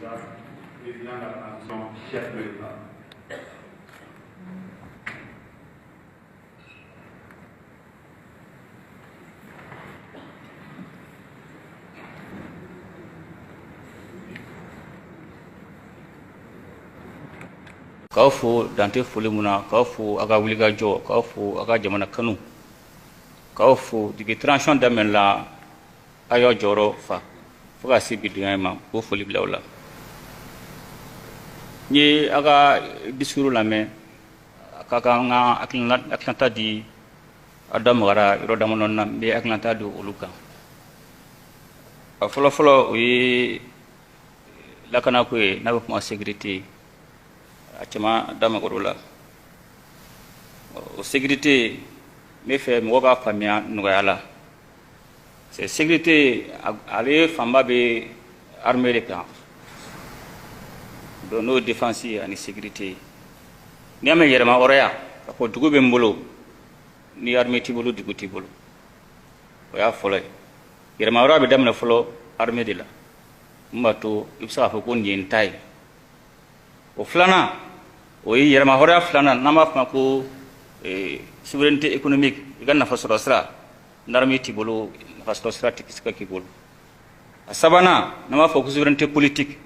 président de la transition, chef de l'État. K'aw fo dante foli mun na k'aw fo a ka wulikajɔ k'aw fo a ka jamana kanu k'aw fo depuis transition daminɛna a y'aw jɔyɔrɔ fa fo ka se bi donya ma k'o foli bila aw la. N ye a ka discours lamɛn a ka kan ka hakilinata di a da magara yɔrɔ damadɔni na n bɛ hakilinata di olu kan. A fɔlɔfɔlɔ o ye lakanako ye n'a bɛ kuma sécurité a caman da magara o la. O sécurité n bɛ fɛ mɔgɔw k'a faamuya nɔgɔya la. Sécurité ale fanba bɛ armée de kan. Donc n'o défense ani sécurité n'i y'a mɛn yɛrɛma hɔrɔnya k'a fɔ dugu bɛ n bolo ni armée t'i bolo dugu t'i bolo o y'a fɔlɔ ye. Yɛrɛma hɔrɔnya bɛ daminɛ fɔlɔ armée de la mun b'a to i bɛ se k'a fɔ ko nin ye n ta ye. O filanan o ye yɛrɛma hɔrɔnya filanan n'an b'a fɔ ma ko souveraineté économique i ka nafa sɔrɔ sira ni armée t'i bolo nafa sɔrɔ sira tɛ se ka k'i bolo. A sabanan n'an b'a fɔ ko souveraineté politique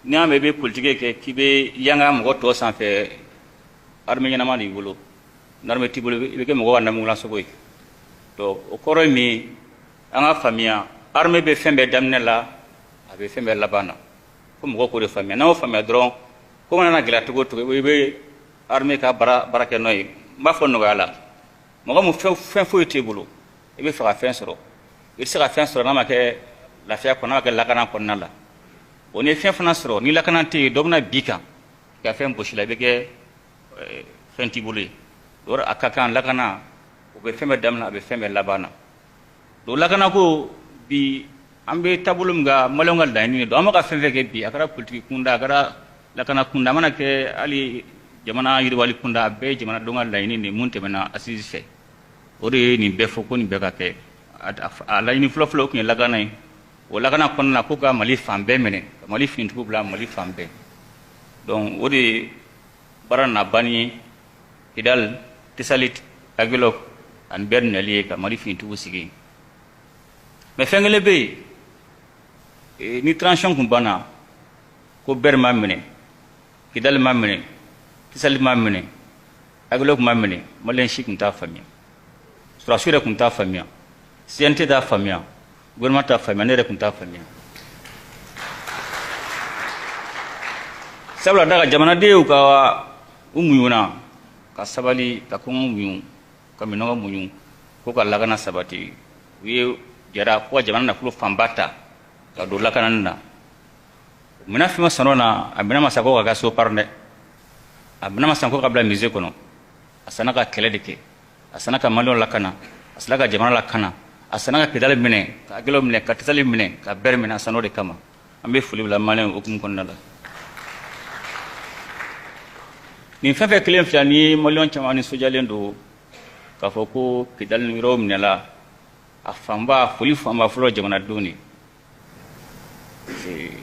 n'i y'a mɛn i bɛ politique kɛ k'i bɛ yanga mɔgɔ tɔw sanfɛ armée ɲɛnama de b'i bolo ni armée t'i bolo i bɛ kɛ mɔgɔ ka namunulasogo ye. Donc o kɔrɔ ye min ye an ka faamuya armée bɛ fɛn bɛɛ daminɛ la a bɛ fɛn bɛɛ laban na fo mɔgɔw k'o de faamuya. N'an y'o faamuya dɔrɔn ko mana gɛlɛya cogo o cogo i bɛ armée ka baara kɛ n'o ye. N b'a fɔ nɔgɔya la mɔgɔ min fɛn foyi t'e bolo i bɛ fɛ ka fɛn sɔrɔ i tɛ se ka fɛn sɔrɔ n'a ma kɛ lafiya kɔnɔ n'a ma kɛ lakana kɔnɔna la. O ni fɛn fana sɔrɔ ni lakana tɛ yen dɔ bɛna bi kan ka fɛn gosi la i bɛ kɛ fɛn t'i bolo ye. O a ka kan lakana o bɛ fɛn bɛɛ daminɛ a bɛ fɛn bɛɛ laban na. Donc lakana ko bi an bɛ taabolo min kan maliyɛnw ka laɲini don an bɛ ka fɛn fɛn kɛ bi a kɛra politiki kunda a kɛra lakana kunda a mana kɛ hali jamana yiriwali kunda a bɛɛ ye jamanadenw ka laɲini de mun tɛmɛna assise fɛ. O de ye nin bɛɛ fɔ ko nin bɛɛ ka kɛ a laɲini fɔlɔfɔlɔ o tun ye lakana ye. O lakana kɔnɔna na ko ka Mali fan bɛɛ minɛ ka Mali finitigiw bila Mali fan bɛɛ. Donc o de baara na ban ye Kidal Tisalit Agilok ani Bɛri nali ye ka Mali finitigiw sigi. Mais fɛn kelen bɛ yen ni transition kun banna ko Bɛri ma minɛ Kidal ma minɛ Tisalit ma minɛ Agilok ma minɛ Maliyɛn si tun t'a faamuya sɔrɔdasiw yɛrɛ tun t'a faamuya CNT t'a faamuya gouvernement t'a faamuya ne yɛrɛ tun t'a faamuya. Sabula daga jamanadenw ka u muɲuna ka sabali ka kɔngɔ muɲu ka minɔgɔ muɲu ko ka lakana sabati u ye jɛra ko ka jamana nafolo fanba ta ka don lakanani na. Mina fɛn ma sɔn o na a mina ma san ko ka kɛ Sopar dɛ a mina ma san ko ka bila musée kɔnɔ a sanna ka kɛlɛ de kɛ a sanna ka Maliyɛnw lakana a sanna ka jamana lakana a sanna ka Kidal minɛ ka Agilok minɛ ka Tisalit minɛ ka Bɛri minɛ a sanna o de kama. An bɛ foli bila Maliyɛnw hukumu kɔnɔna la. Nin fɛn fɛn kelen filɛ ni Maliyɛnw caman nisɔndiyalen don k'a fɔ ko Kidal ni yɔrɔw minɛla a fanba foli fanba fɔlɔ jamanadenw de.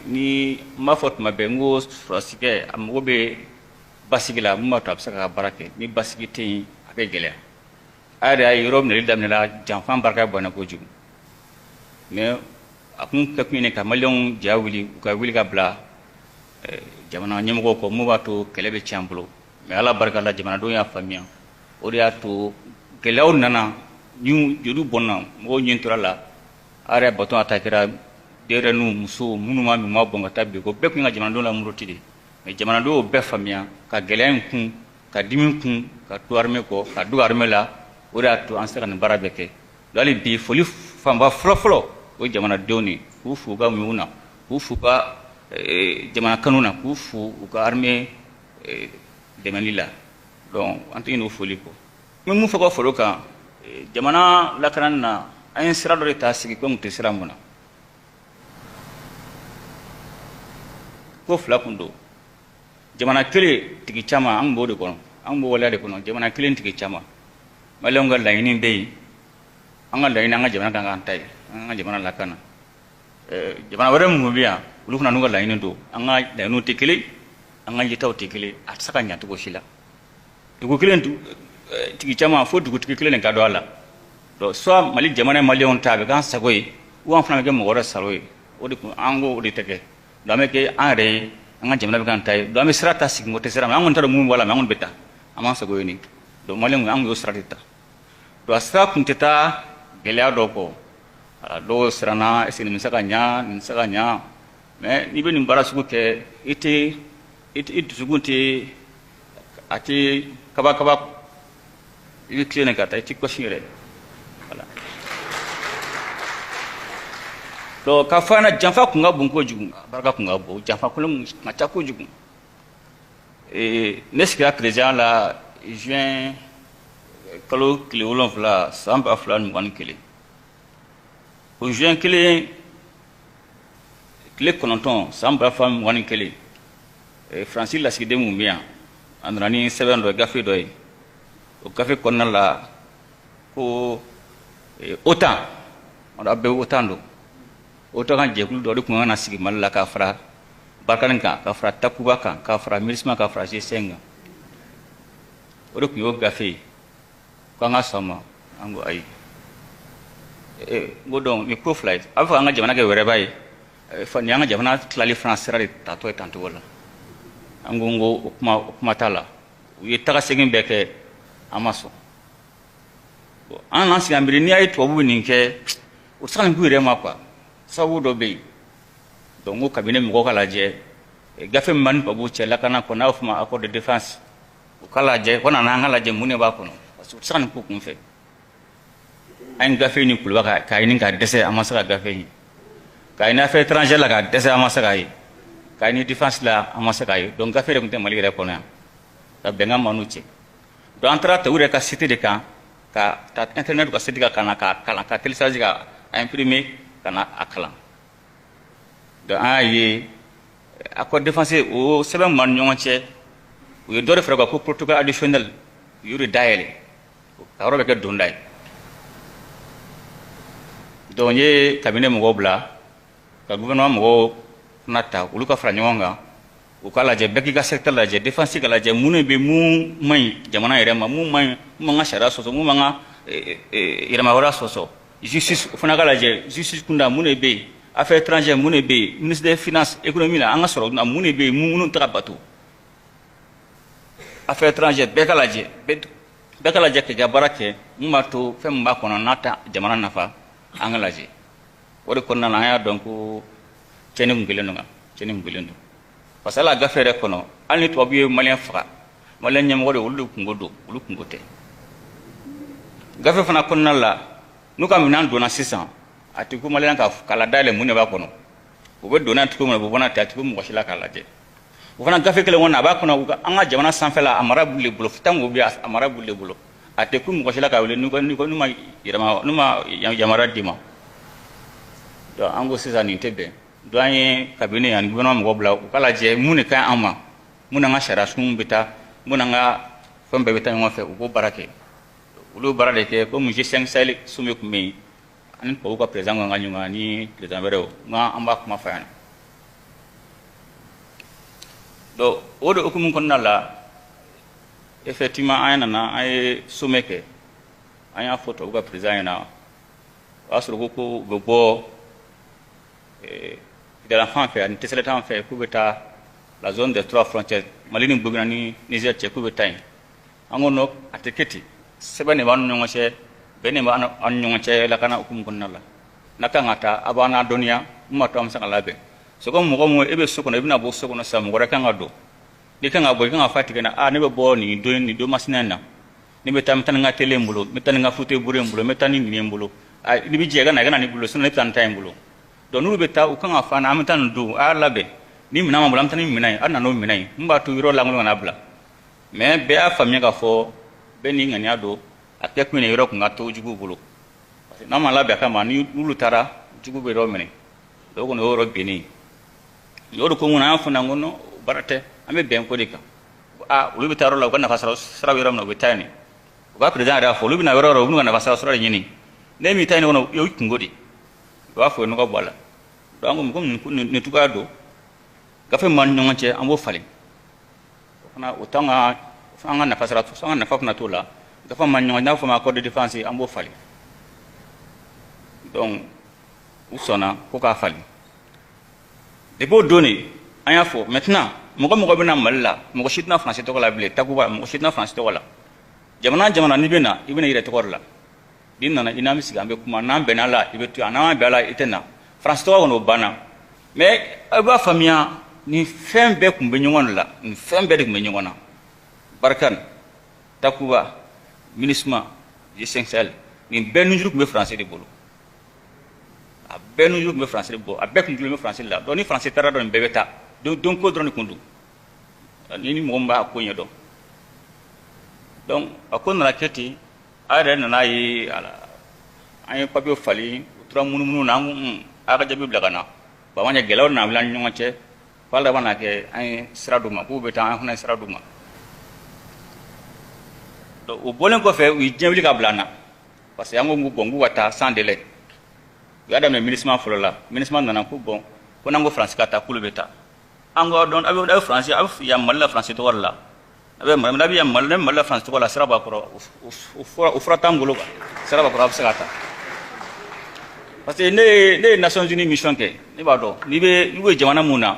Ni n b'a fɔ tuma bɛɛ n ko sɔrɔdasikɛ a mago bɛ basigi la mun b'a to a bɛ se ka baara kɛ ni basigi tɛ yen a bɛ gɛlɛya. A yɛrɛ y'a ye yɔrɔ minɛli daminɛla janfan barika bonya kojugu mais a kun kɛ kun ye ka Maliyɛnw ja wuli u ka wuli ka bila jamana ɲɛmɔgɔw kɔ mun b'a to kɛlɛ bɛ tiɲɛ an bolo mais Ala barika la jamanadenw y'a faamuya o de y'a to gɛlɛyaw nana joliw bɔnna mɔgɔw ɲɛ tora la a yɛrɛ baton a ta kɛra denɲɛrɛninw musow minnu ma min ma bɔn ka taa bi ko bɛɛ kun ka jamanadenw la muroti de mais jamanadenw y'o bɛɛ faamuya ka gɛlɛya in kun ka dimi kun ka to armée kɔ ka dogo armée la. O de y'a to an se ka nin baara bɛɛ kɛ. Hali bi foli fanba fɔlɔfɔlɔ o ye jamanadenw de k'u fo u ka muɲu na k'u fo u ka jamana kanu na k'u fo u ka armée dɛmɛli la. Donc an tɛ ɲinɛ o foli kɔ. N bɛ mun fɔ ka fara o kan jamana lakanani na an ye sira dɔ de ta sigi ko n tun tɛ sira mun na. Ko fila kun don jamana kelen tigi caman an b'o de kɔnɔ an b'o waleya de kɔnɔ jamana kelen tigi caman. Maliyɛnw ka laɲini bɛ yen an ka laɲini an ka jamana kan k'an ta ye an ka jamana lakana. Jamana wɛrɛ minnu bɛ yan olu fana n'u ka laɲini don an ka laɲiniw tɛ kelen an ka yetaw tɛ kelen a tɛ se ka ɲɛ cogo si la dugu kelen tigi caman fo dugutigi kelen de ka don a la donc soit Mali jamana ye maliyɛnw ta a bɛ k'an sago ye ou an fana bɛ kɛ mɔgɔ wɛrɛ sago ye o de an ko o de tɛ kɛ donc an bɛ kɛ an yɛrɛ ye an ka jamana bɛ k'an ta ye donc an bɛ sira ta sigi o tɛ sira mais an kɔni t'a dɔn mun bɔ a la mais an kɔni bɛ taa an b'an sago ye nin donc maliyɛnw an y'o sira de ta donc a sira kun tɛ taa gɛlɛya dɔw kɔ dɔw siranna est-ce que nin bɛ se ka ɲa nin bɛ se ka ɲa mais n'i bɛ nin baara sugu kɛ i dusukun tɛ a tɛ kaba i bɛ tilen ka taa i tɛ kɔsi yɛrɛ voilà donc k'a fɔ an ɲɛna janfa kun ka bon kojugu barika kun ka bon janfa kolon kun ka ca kojugu ne sigira président la juin kalo tile 7 san 2021 o juin kelen tile 9 san 2021 Faransi lasigiden mun bɛ yan a nana ni sɛbɛn dɔ gafe dɔ ye o gafe kɔnɔna la ko OTAN a bɛɛ OTAN don OTAN ka jɛkulu dɔ de tun kan ka sigi Mali la ka fara Barkhane kan ka fara Takuba kan ka fara MINUSMA ka fara G5 kan o de tun y'o gafe ye ko an ka sɔn ma an ko ayi n ko donc nin ko fila ye a bɛ fɔ an ka jamana kɛ wɛrɛba ye nin an ka jamana tilali fana sira de tatɔ ye tancogo la an ko o kuma t'a la u ye taga segin bɛɛ kɛ an ma sɔn an n'an sigi an miiri n'i y'a ye tubabu bɛ nin kɛ o tɛ se ka nin k'u yɛrɛ ma quoi sababu dɔ bɛ yen donc n ko kabini mɔgɔw ka lajɛ gafe min b'an ni tubabuw cɛ lakana kɔnɔ n'a bɛ f'o ma accord de défense u ka lajɛ ko nana an ka lajɛ mun de b'a kɔnɔ parce que u tɛ se ka nin ko kun fɛ an ye gafe ni kuluba k'a ɲini k'a dɛsɛ an ma se ka gafe ɲini k'a ɲini affaire étrangère la k'a dɛsɛ an ma se k'a ye k'a ɲini défense la an ma se k'a ye donc gafe de tun tɛ Mali yɛrɛ kɔnɔ yan ka bɛnkan m'an n'u cɛ donc an taara tubabuw yɛrɛ ka site de kan ka taa internet ka site kan ka na k'a kalan ka télécharger ka imprimer ka na a kalan donc an y'a ye accord défense o sɛbɛn min b'an ni ɲɔgɔn cɛ u ye dɔ de fara o kan ko protocole additionnel u y'o de dayɛlɛ ka yɔrɔ bɛ kɛ donda ye donc n ye cabinet mɔgɔw bila ka gouvernement mɔgɔw fana ta olu ka fara ɲɔgɔn kan u ka lajɛ bɛɛ k'i ka secteur lajɛ défense ka lajɛ mun de bɛ mun man ɲi jamana yɛrɛ ma mun man ka sariya sɔsɔ mun man ka yɛlɛma wɛrɛ sɔsɔ justice o fana ka lajɛ justice kunda mun de bɛ yen affaire étrangère mun de bɛ yen ministre des finances économie la an ka sɔrɔ mun de bɛ yen minnu tɛ ka bato affaire étrangère bɛɛ ka lajɛ bɛɛ ka lajɛ k'i ka baara kɛ mun b'a to fɛn min b'a kɔnɔ n'a tɛ jamana nafa an ka lajɛ o de kɔnɔna na an y'a dɔn ko cɛnni kun kelen don kan cɛnni kun kelen don parce que hali a gafe yɛrɛ kɔnɔ hali ni tubabu ye maliyɛn faga maliyɛn ɲɛmɔgɔ de olu de kungo don olu kungo tɛ gafe fana kɔnɔna la n'u ka minɛn donna sisan a tɛ ko maliyɛn k'a ladayɛlɛ mun de b'a kɔnɔ u bɛ donna cogo min na u bɛ bɔ n'a tɛ a tɛ ko mɔgɔ si la k'a lajɛ o fana gafe kelen kɔnɔ a b'a kɔnɔ an ka jamana sanfɛla a mara b'olu de bolo tant que o bɛ yen a mara b'olu de bolo a tɛ ko mɔgɔ si la k'a wele n'u ma yamaruya d'i ma donc an ko sisan nin tɛ bɛn donc an ye cabinet ani gouvernement mɔgɔw bila u ka lajɛ mun de ka ɲi an ma mun n'an ka sariya sunw bɛ taa mun n'an ka fɛn bɛɛ bɛ taa ɲɔgɔn fɛ u b'o baara kɛ olu baara de kɛ komi G5 Sahel sommet tun bɛ yen ani tubabuw ka président kan ka ɲɔgɔn ani président wɛrɛw an b'a kuma fɔ yan donc o de hukumu kɔnɔna la effectivement an nana an ye sommet kɛ an y'a fɔ tubabuw ka président ɲɛna o y'a sɔrɔ ko u bɛ bɔ Kidal fan fɛ ani Tɛsɛlɛ fan fɛ k'u bɛ taa la zone des 3 frontières Mali ni Burkina ni Niger cɛ k'u bɛ taa yen an ko non a tɛ kɛ ten sɛbɛn de b'an ni ɲɔgɔn cɛ bɛn de b'an ni ɲɔgɔn cɛ lakana hukumu kɔnɔna la n'a kan ka taa a b'an n'a dɔnniya mun b'a to an bɛ se ka labɛn c'est comme mɔgɔ mun e bɛ so kɔnɔ i bɛna bɔ so kɔnɔ sisan mɔgɔ wɛrɛ kan ka don n'i kan ka bɔ i kan ka fa tigɛ na ne bɛ bɔ nin don masina in na ne bɛ taa n bɛ taa ni n ka télé n bolo n bɛ taa ni n ka fauteuil bourré n bolo n bɛ taa ni nin ye n bolo n'i bɛ jɛ i ka na i ka na ni bolo sinon ne bɛ taa nin ta in bolo donc n'olu bɛ taa u kan ka fɔ an na an bɛ taa nin don a y'a labɛn ni minɛn b'an bolo an bɛ taa ni minɛn ye a nana n'o minɛn ye mun b'a to yɔrɔ lankolon kana bila mais bɛɛ y'a faamuya k'a fɔ bɛɛ n'i ŋaniya don a kɛ kun ye yɔrɔ kun ka to juguw bolo parce que n'an ma labɛn a kama ni n'olu taara jugu bɛ yɔrɔ minɛ donc o kɔni o yɔrɔ bennen o de ko mun na an y'a fɔ n ko non baara tɛ an bɛ bɛn ko de kan olu bɛ taa yɔrɔ la u ka nafa sira bɛ yɔrɔ min na u bɛ taa yen u ka président yɛrɛ y'a fɔ olu bɛ na yɔrɔ o yɔrɔ u bɛ ka nafa sira de ɲini ne min ta yen kɔnɔ o y'u kungo de u b'a fɔ nɔgɔ bɔ a la donc comme ne tuka do gafe man ñonga ci ambo fali xana utanga fanga na fasara fanga na fafna tola gafe man ñonga na fama code de défense ambo fali donc usona ko ka fali de bo donné anya fo maintenant mo bena malla mo shitna français to la blé takuba mo shitna français to la jamana ni bena ibena ire to la din nana ina misi gambe kuma nan bena la ibetu ana bela itena français to wono bana mais aba famia ni fembe kumbe nyongon la ni fembe de kumbe nyongona barkan takuba minisma G5Sahel ni benu juru kumbe français de bolo a benu juru kumbe français de bolo a bekum juru kumbe français la doni français tara don bebeta donc ko drone kundu ni mo mba ko nyedo donc akon na keti ada na yi ala ay papio fali tura munu na aga jabi blagana ba wanya gelaw na lan nyonche wala bana ke ay sraduma ko beta an na sraduma do o bolen ko fe wi jebli ka blana parce que yango bongu wata sans délai yada me ministre folo la ministre nana ko bon ko nango france kata kulu beta ango don abe france abe ya malla france to wala abe mala bi ya malla france to wala sraba ko ufra tangulo sraba ko absagata parce que ne nations unies mission ke ni ba do ni be jamana muna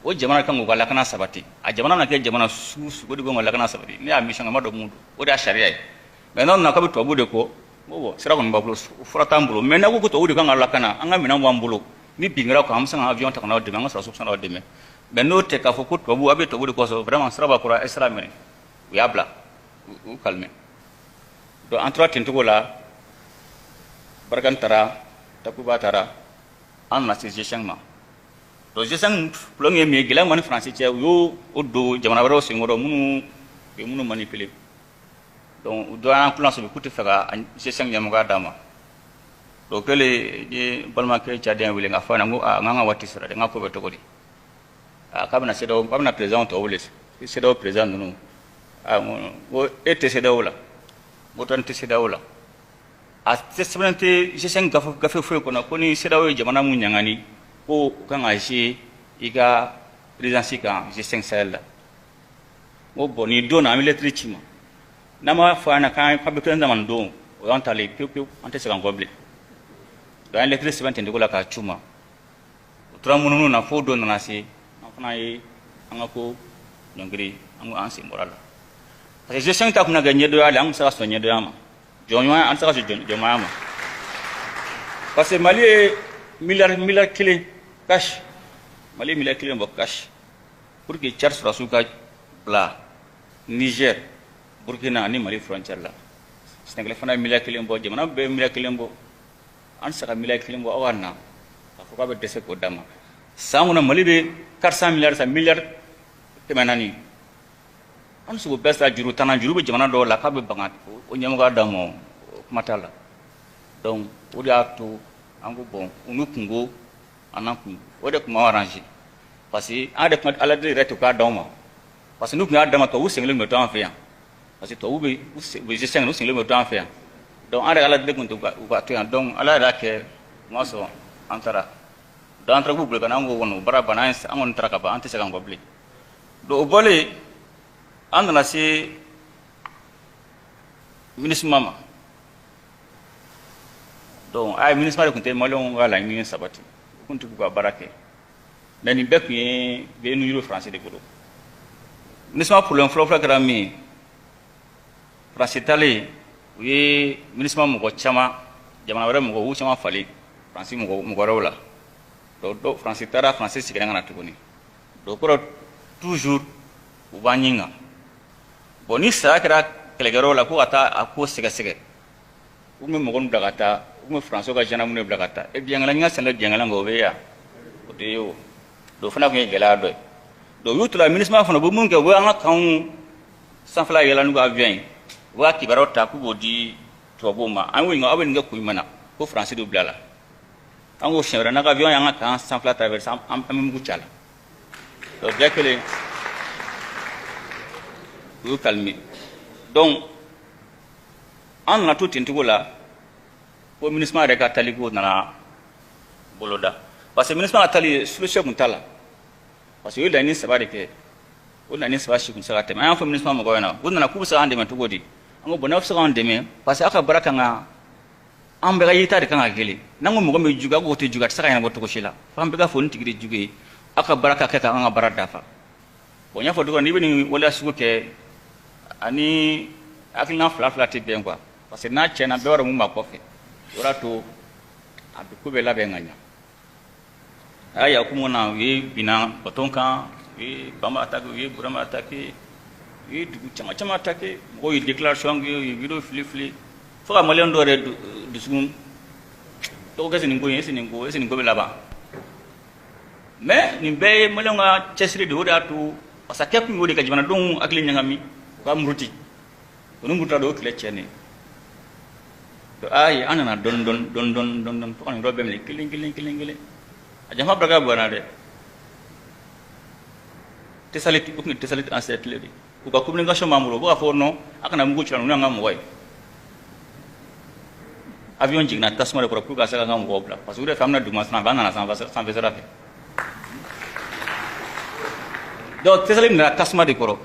o jamana kan ko lakana sabati a jamana na ke jamana su ko digo lakana sabati ni a mission ma do mundu o da sharia mais non na ko be to bude ko bo sraba ko bablo ufra tangulo mais na ko to udi kan lakana anga mina mwambulo ni bingra ko amsa avion ta kana de nga sa subsana de me benno te ka foko to bu abe to bu ko so vraiment sraba ko islam ni yabla u calme do entre tinto ko la barkantara takuba tara an na ci jeshangma do jeshang plonge mi gila man français ci yo odo jamana baro singoro munu manipuler donc do an plan so be kutu faga jeshang jamuga dama do kele je balma ke chadien wile nga fana ngo nga wati sura nga ko beto godi kabna sedo kabna président to wulis sedo président no go ete sedo wala go tan te sedo wala a tesbenante je sen gafe fo ko na ko ni sedo jamana mu nyangani ko kan ashi iga présidence kan G5Sahel o boni do na military chima nama fana kan ko beto zaman do o on tali piu ante se kan goble do an lettre 70 ndikola ka chuma utra mununu na fodo na si afana yi angako nyongri angu ansi morala parce que je sens ta kuna gagner do ala amsa so nyedo ama jonyo an sa so jonyo ama parce que Mali milliard kile cash Mali milliard kile bo cash pour que Charles Rasuka bla Niger Burkina ni Mali frontière la Sénégal fana milliard kile bo jamana be milliard kile bo an saka milliard kilimbo awana afuka be dese ko dama samuna Mali be 400 milliards sa milliard temanani an sugo besta juru tanan juru be jamana do la ka be bangat o nyamo ga damo matala donc o dia to ango bon unu kungo ananku o de kuma arranger parce que ade kuma ala de reto ka dama parce que nous kuma dama to usengle me to en fait parce que to ube je seng nous sengle me to en fait donc ala ala de kuntu ga to donc ala da ke moso antara do antara bu bule kana ngo wono bara bana amon traka ba ante segan gobli do bole andana si ministre mama donc ay ministre mari kunte malon wala ni sabati kuntu ga barake nani bek ni be nu euro français de godo ministre pour l'inflation grami français tali oui ministre mo chama jamana wara mo wu chama fali français mo rawla do français tara français sigana na tukuni do ko toujours ubanyinga boni sakra kelegero la ko ata ako sega umi mo gon dagata umi français ga jana mun dagata e bien la nga sala bien la ngo be ya o de yo do fana ko gela do yutula ministre fana bo mun ke wo anga kan sans fla yela nu ga bien wa kibarota ku bodi to boma an wi nga aben nga kuimana ko français do blala ango chèvre na avion yanga kan sans fla traverse am mu chala do dekele vous calmer donc an na tout intigola ko ministre de kataliko na boloda parce que ministre a tali solution kun tala parce que yela ni sabari ke wala ni sabashi kun saka tema an fa ministre mo goyana wonna ku sa ande man tugodi an go bona fa ande me parce que aka baraka nga an be ga yita de kan agele nango mo me juga go te juga saka yana go to ko shila fa an be ga fon tigire juga aka baraka ke ka an barada fa bonya fo dugo ni bini wala sugo ke ani akina fla te bien quoi parce que na chena be wara mu ma ko fe wara to abi ku be la be nganya aya kumona wi bina batonka wi bama attaque wi burama attaque wi dugu chama attaque go yi déclaration wi video fli fo ma len do re du sum to ga sinin go be laba mais ni be mo lenga chesri do da tu parce que ku ngodi ka jibana don akli nyangami ko amruti ko ngurta do kle chene to ay anana don to kan robe me killing ajama braga bona de tesalit aset ledi ko ka communication mamulo ko afo no akana mugo chira no ngam way avion jigna tasma de ko ka saka ngam go bla parce que famna du masna bana sans vesera fe do tesalit na tasma de koro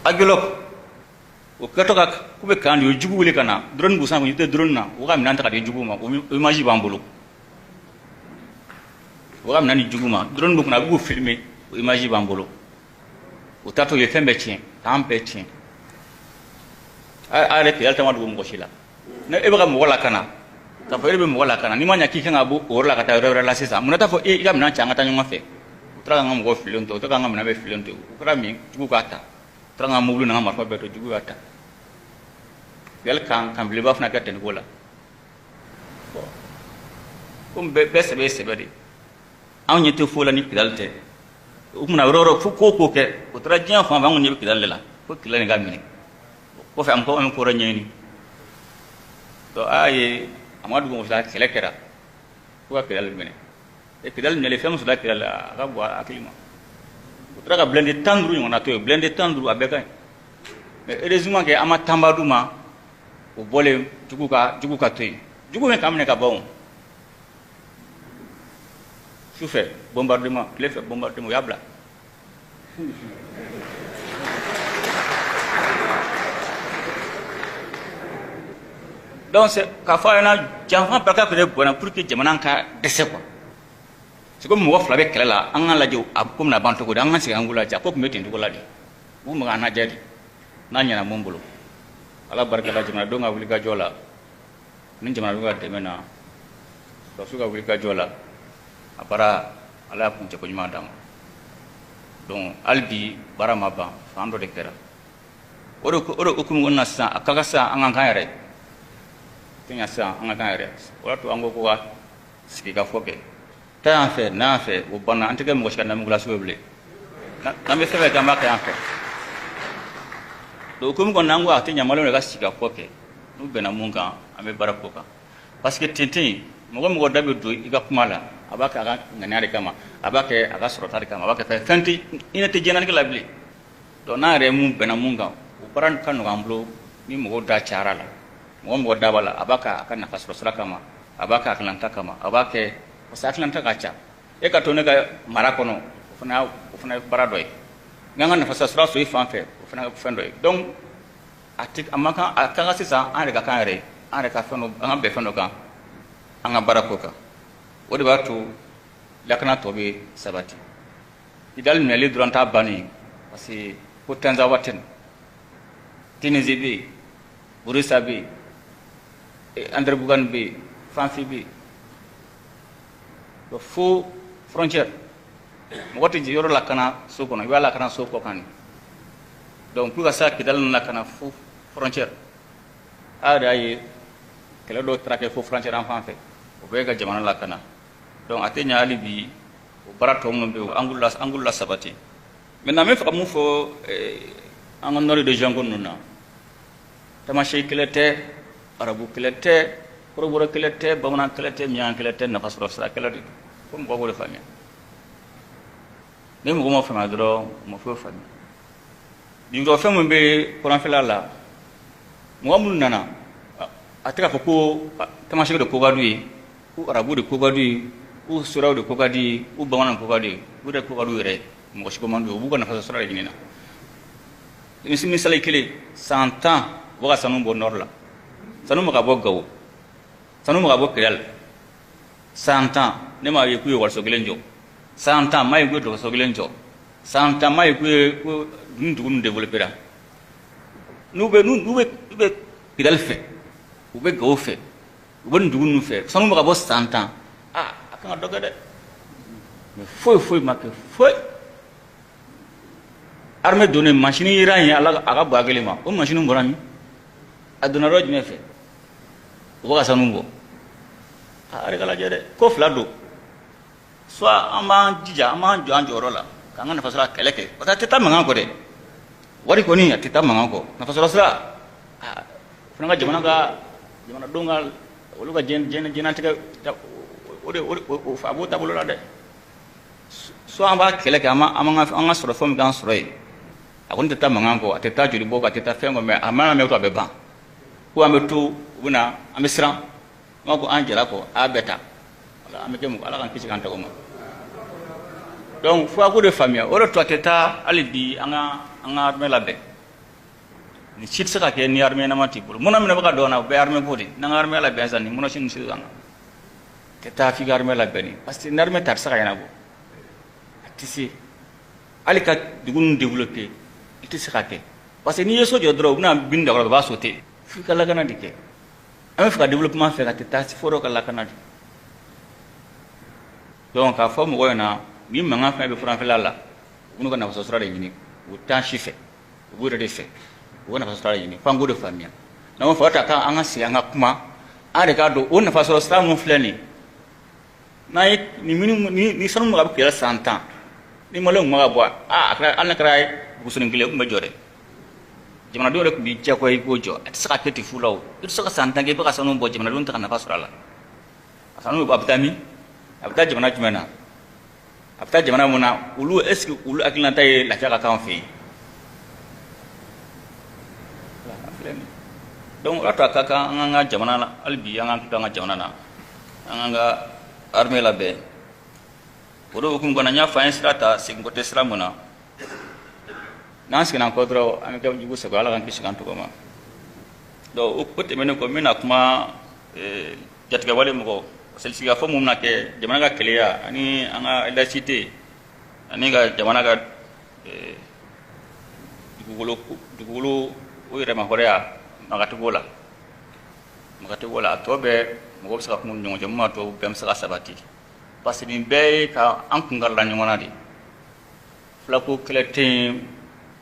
agilok o katoka kube kan yo jubu wele kana drone bu sango yite drone na o kam nanta ka de jubu ma o image bambulu o kam nani jubu ma drone bu kana bu filmer o image bambulu o tato ye fembe tien tampe tien are pe alta madu mo shila na e ba mo wala kana ta fa be mo wala kana ni manya ki kanga bu o la kata re la sesa munata fo e kam nan changa tanyo mafe tra ngam go filonto to kanga na be filonto kra mi jubu kata tra ngam mo lu na ma fa be to jubu kata yel kan bile baf na gaten gola kum be se bari an yete fola ni pidalte umna roro fu ko ke ko tra jian fa bangun ni pidalle la ko kilani gamini ko fa am ko ranyeni to ay amadu mo sa kelekera ko pidalle mene e pidalle ne le fam sula pidalle ga bo akilima ko tra ga blende tandru ngona to blende tandru abeka mais heureusement que ama tambaduma o bole jugu ka toy jugu men kamne ka bon souffre bombardement l'effet bombardement yabla donc c'est ka fa na jamfa barka ko de bona pour que jamana ka dese quoi c'est comme mo fla be kala an la jew ab comme na banto ko dan an se angula ja ko metin ko la di bu ma na jadi na nyana mombolo ala barka la jamana do nga wuli ga jola nin jamana do ga demena to suga wuli ga jola apara ala kun ko nyuma dam donc albi barama ba fando de kera oro ko kum ngonna sa akaga sa an kan yare tinya sa an kan yare wato ango ko ga siki ga foke ta en na fait o bana antike mo shaka na mo glaso beble na me febe ga maka en fait do kum ko nango atinya malo ne ga siki ga foke no bena munga ame barako ka parce que tintin mo go dabe do iga kumala abaka aga nganyare kama abaka aga sorotari kama abaka fa fanti ina te jenan ke labli do na re mu bena munga uparan kanu gamblo ni mo da charala mo da bala abaka aka na fasrosra kama abaka aklanta kama abaka osaklanta kacha e ka to ne ga marakono funa baradoy nganga na fasrosra so ifanfe funa fendoy donc atik amaka aka sisa an rega kan re an rega feno an be feno kan an barakoka wodi batu lakana tobe sabati idal meli duranta bani parce que potenza waten Tunisie bi Burisa bi André Bougan bi Fanfi bi do fo frontière mo wati yoro lakana soko no wala lakana soko kan donc pour ça que dal lakana fo frontière ada yi kala do traquer fo frontière en fanfe o be ga jamana lakana donc atenya ali bi o barato ngom be angulla sabati maintenant me fa mu fo an nori de jangon nuna tamashi kilete arabu kilete koroboro kilete bamana kilete miyan kilete nafa sura sura kilete comme bobo de famille ne mo fama dro mo fo famille di do fam be ko ran fela la mo amul nana ataka ko tamashi de ko gadu yi u arabu de ko kadi u suraw de ko kadi u bamanan ko kadi u de ko kadi yere mo ko man do bu ko na fa sura jinina misali kele 100 ans waga sanu bo nor la sanu ma ka bo gawo sanu ma ka bo kelal 100 ans ne ma ye ku yo wal so gelenjo 100 ans mai ku do so gelenjo 100 ans mai ku ndugun développer nube kidal fe ube gawo fe ube ndugun nu fe sanu ma ka bo 100 ans akan doga de foi make foi armée donné machine iran ya ala aga bagele ma o machine mborami aduna roj me fe o ga sanu bo are kala jere ko flado soit ama jija ama joro la kanga na fasala keleke o ta teta manga ko de wari ko ni teta manga ko na fasala sala funa jamana dongal wolu ga jena tika o fa bo tabulo la de so amba keleke ama anga soro fo mi gan soro yi akon teta manga ko teta juri bo ka teta fengo me amana me to be ban ko ametu buna amesran mako anjela ko abeta ala ameke mu ala kan kisi kan to ma donc fo ko de famille o to teta alibi anga armée la be ni chit saka ke ni armée na mati bul mona mena baka dona be armée bodi na armée la be zani mona shin si zanga teta fi armée la be ni parce que ni armée tar saka yana bo tisi ali ka dugun développer iti saka ke parce que ni yeso jodro na binda ko ba sote fi kala kana dike ame fa développement fait ka teta si foro kala kana di donc a fo mo wona mi manga fa be fran la unu kana so sura de ni o tan chife o bude de fait o na fa sura de ni fango de famia na mo fa ta ka anga si anga kuma are ka do on fa sura mo flani na ni minimum ni sanu mo ga ke 100 ans ni mo le mo ga bo akra an kra busunin gile mo jore jamana do rek bi ci koy gojo at saka keti fulaw it saka santange ba sanu bo jamana don ta na fasura la sanu bo abtami abta jamana jumana abta jamana mona ulu eski ulu akilna tay la faka kan fi donc ata kaka nga jamana la albi nga jamana na nga armée la be wodo kum gona nya fa instrata singote sramuna nansi nan kodro ame kam jugu se bala kan kisikan to ma do ukute menen ko mina kuma jatga wale mo selsi ga fo mum na ke jamana ga keleya ani anga la cité ani ga jamana ga dugulu o ire ma horea magatu gola to be mo sa ko mun nyonjo ma to bem sa sabati parce que be ka an kungar la nyona di flako kletin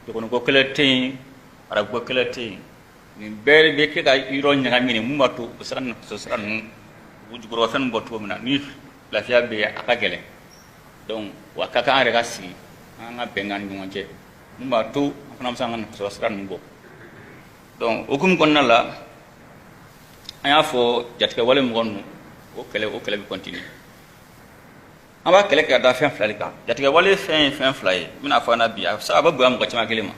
kono ko kletin ara ko kletin ni bere be ke ga iro nyanga mini mumatu usan so san wuju gro fen boto mina ni la fiya be akagele donc wa kaka are ga si anga bengan nyonje mumatu afana sangan so san ngo donc okum konna la aya fo jatka wala mo gonnu o kele bi continue aba kele ka da fen flalika jatka wala fen flay mina fa na biya sa ba bu am ko ci ma kelema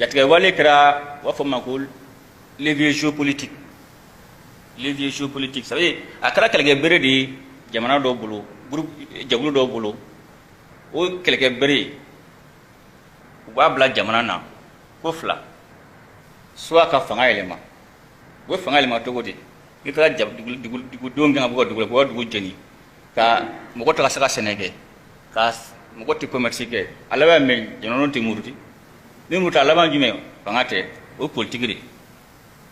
jatka wala kra wa fo makul les vieux géopolitiques ça veut dire akara kele bere di jamana do bulu groupe jaglu do bulu o kele bere wa bla jamana na ko fla soit ka fanga elema wo fanga elema to godi ita jab digul do nga bo dugu jeni ka mo ko ta saka senege ka mo ko ti commerce ke alaba me jono ti muruti ni muta alaba jume fanga te o politique ri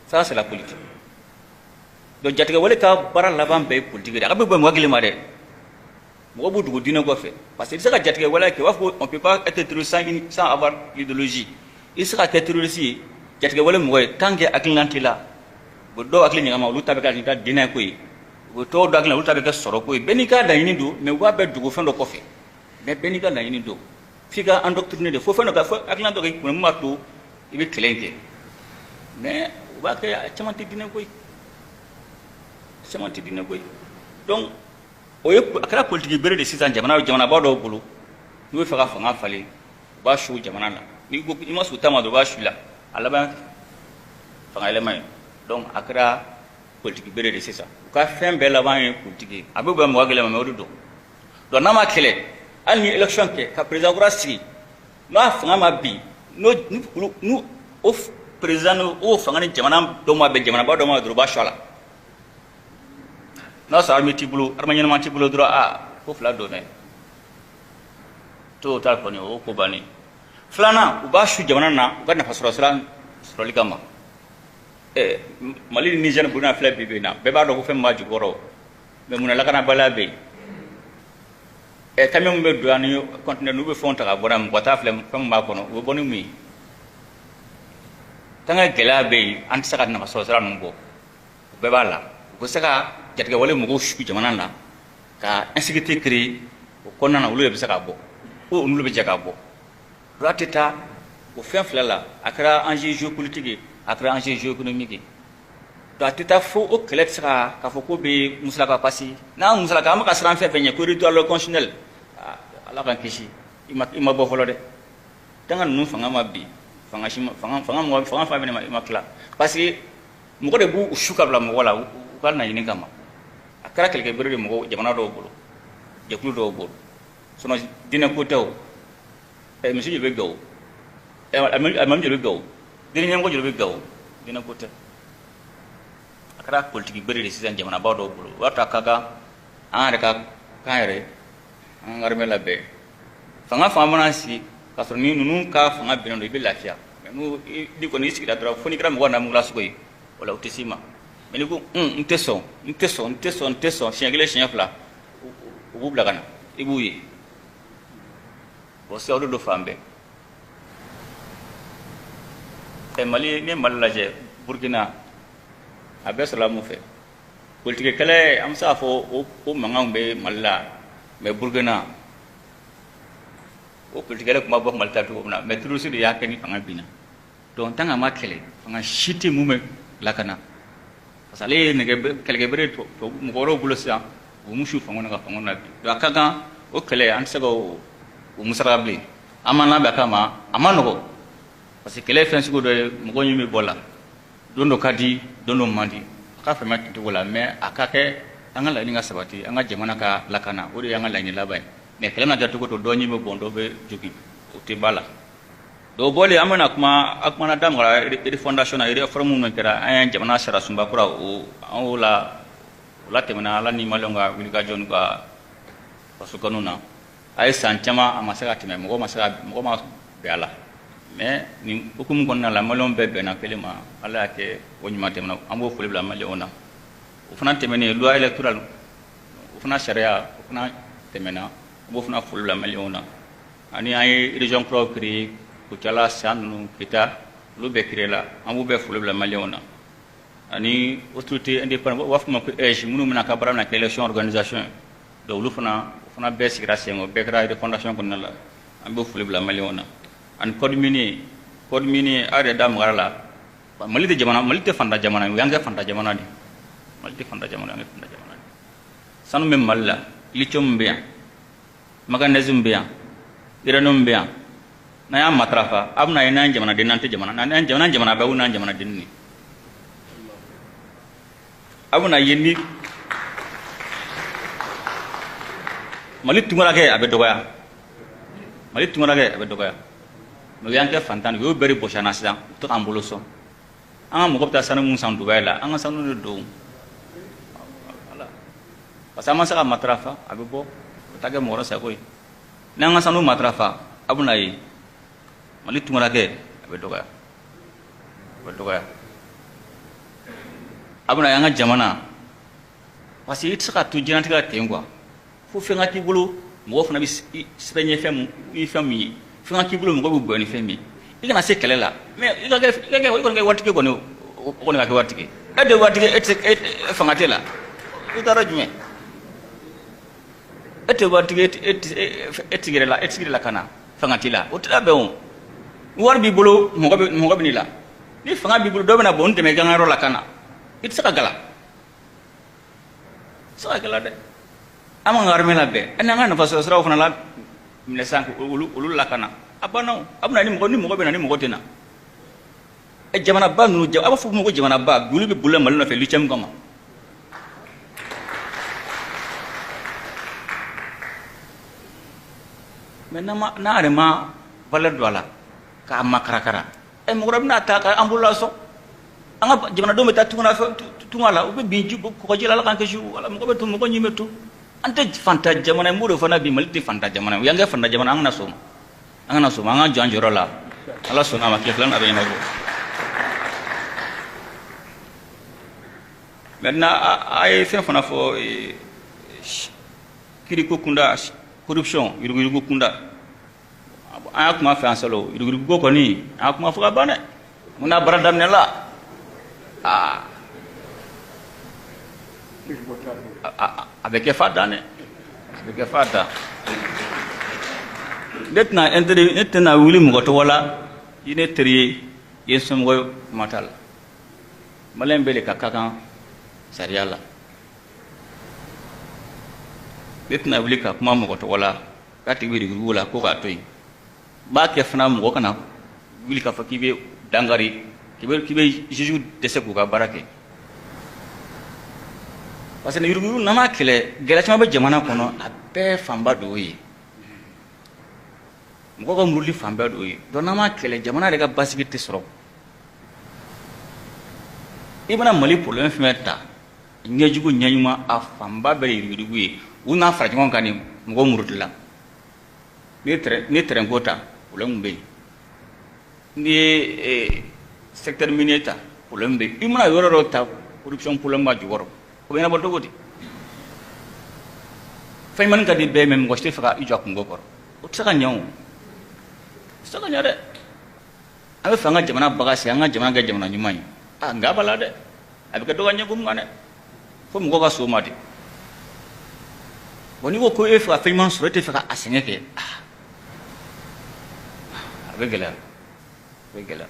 ça c'est la politique do jatiga wala ka bara laban be politique ri akabe mo gilima de mo bu dugu dina ko fe parce que saka jatiga wala ke wafo on peut pas être terroriste sans avoir l'idéologie il sera terroriste jatiga wala mo tanke aklinanti la bo do aklini ngama lu tabe ka ni ta dina ko yi bo to do aklina lu tabe ka soro ko yi benika da yini do me wa be dugu fendo ko fe me benika da yini do fika endoctriner de fo fendo ka fo aklina do ko mo mato ibe kelenge mais wa ka chamanti dina ko yi donc o ye akara politique bere de sisan jamana ba do bulu ni fa ka fanga fali ba shu jamana la ni go ni masu tama do ba shu la alaba fanga ele mai donc akara politique bere de c'est ça ka fem be laban ye politique abe ba mo gele ma do do na ma kele al ni election ke ka président kura sigi no afanga ma bi no nu of président o fanga ni jamana do ma be jamana ba do ma do ba shala no sa army tibulu armanya ma tibulu do ko fla do ne to tal ko ni o ko bani flana u ba shu jamana na ga na fasura sura sura ligama mali ni jeune buna fla bibe na be ba do ko fem ma jugoro be mun la kana bala be kamem be do ani continue no be fonta ka bonam ko ta fla fem ma ko no wo bonu mi tanga gela be an saka na fasura sura no be ba la ko saka jatga wala mu go shu jamana na ka insécurité créé ko nana wulu be saka bo o wulu be jaka bo ratita o fen flala akra enjeu géopolitique akra enjeu géoéconomique ratita fo o klet saka ka fo ko be muslaka passi na muslaka am ka sran fe fenye corridor constitutionnel ala kan kishi ima bo folo de tanga nu fanga mabbi fanga shima fanga fa be ma kla parce que mo ko de bu shuka bla mo wala ko na yini kama akara kelke bere mo jamana do bolo jekulu do bolo sono dina ko taw monsieur je be go amam je be go dina nyam ko je be go dina ko taw akara politique bere de sisan jamana ba do bolo warta kaga an reka kaire an garme labe fanga famana si kasro ni nunu ka fanga bino do be lafia nu di ko ni sikida dra foni kram wona mu glass koy wala utisima meniku nteso siangile siangfla ubu blagana ibuyi bosse odo do fambe mali ne malaje burkina abe salamu fe politique kale am sa fo o mangambe malla me burkina o politique kale kuma bo malta to na me trusi de yakeni fanga bina donc tanga makele fanga shiti mume lakana sale ne kelge bere to ngoro bulosia o mushu fangona ka fangona do akaga o kele an sego o musarabli amana ba kama amano parce que les fensigo do mo nyimi bola dondo kadi dondo mandi ka fa ma to wala mais akake angala ni nga sabati anga jamana ka lakana o de angala ni labai mais kele na datu ko to do nyimi bondo be jogi o te bala do bole amana kuma akmana dam gara edi fondation na edi formu no kera ay jamana sara sumba kura o la temana la ni malonga wilga jon ga pasukanuna ay santama amasaka teme mo ma be ala mais ni hukum konna la malon be be na kelema ala ke wonyuma temana ambo fulbe la malona o fana temene loi électorale o fana sharia o fana temena o fana fulbe la malona ani ay région pro créé ko cala sanu kita lu be kirela amu be fulu la maliona ani autorité indépendant wafuma ko munu mena ka barana ke élection organisation do lu fana be sigrasi ngo be kra de fondation ko nala ambe fulu la maliona an code mini are dam garala mali de jamana mali te fanda jamana yanga fanda jamana di mali te fanda jamana yanga fanda jamana sanu mem malla lichom be maganezum be iranum be na ya matrafa abna ina jamana de nante jamana na jamana ba una jamana dinni abuna yeni mali tungara ke abe dogoya no yanke fantan yo beri boshana sida to ambolo so anga mo gopta sanu mun sandu bayla anga sanu do ala pasama saka matrafa abe bo tage mo rasa koy na anga sanu matrafa abuna yi mali tungara ke abe dogoya abuna yanga jamana pasi itska tu jinanti ka tengwa fu fenga ti bulu mo fona bi spenye fem i fami fenga ti bulu mo bu boni femi igana se kelela me igage ko ngai watike ko no ko ngai watike ade watike et fanga tela utara jume et watike et tigirela kana fanga tila utala be on war bi bulu mo ko bi ni la ni fanga bi bulu do bena bon teme gangaro la kana it saka gala de ama ngarme la be enanga na faso sra ofna la mile sank ulu la kana abana abuna ni mo bena ni mo tena e jamana ba nu aba fu mo jamana ba dulu be bulle mal na fe lu cem gama mais na arema valeur do ala ka makarakara e mo rabna ta ka ambulation anga jamana do meta tungala ube binju ko jila la kan ke ju wala mo ko betu mo ko nyimetu ante fanta jamana mo do fana bi malti fanta jamana yanga fanta jamana anga so anga janjoro la ala sona ma keflan abe ma go maintenant ay fe fana fo kiri ko kunda corruption yurugu ko kunda aya kuma fe ansalo yurugu go ko ni aya kuma fuka bane muna baradam ne la avec fada ne avec fada netna wuli mu goto wala ine trier yesum go matal malembele kakakan sariala netna wuli ka kuma mu goto wala kati wiri wula ko ka toy ba ke fana mu go kana wuli ka fakibe dangari kibe juju dese ko ka barake parce que yurugulu nama kele gelachama be jamana kono abe famba doyi mko ko muruli famba doyi do nama kele jamana de ga basibiti soro ibana mali problème fmeta ngejugo nyanyuma a famba be yurugu una farajon kani mko murudila ni trengota problème be ni secteur minier problème be imana yororo ta corruption problème ma jugoro ko bena bolto goti fay man kadi be mem goste faka ijo ko ngokor o tsaka nyaw saka nyade abe fanga jamana bagasi anga jamana ga jamana nyumai ngabala de abe ka doga nyagum ngane fo mo goga so mati woni wo ko e faka fay man surete faka asengeke abe gela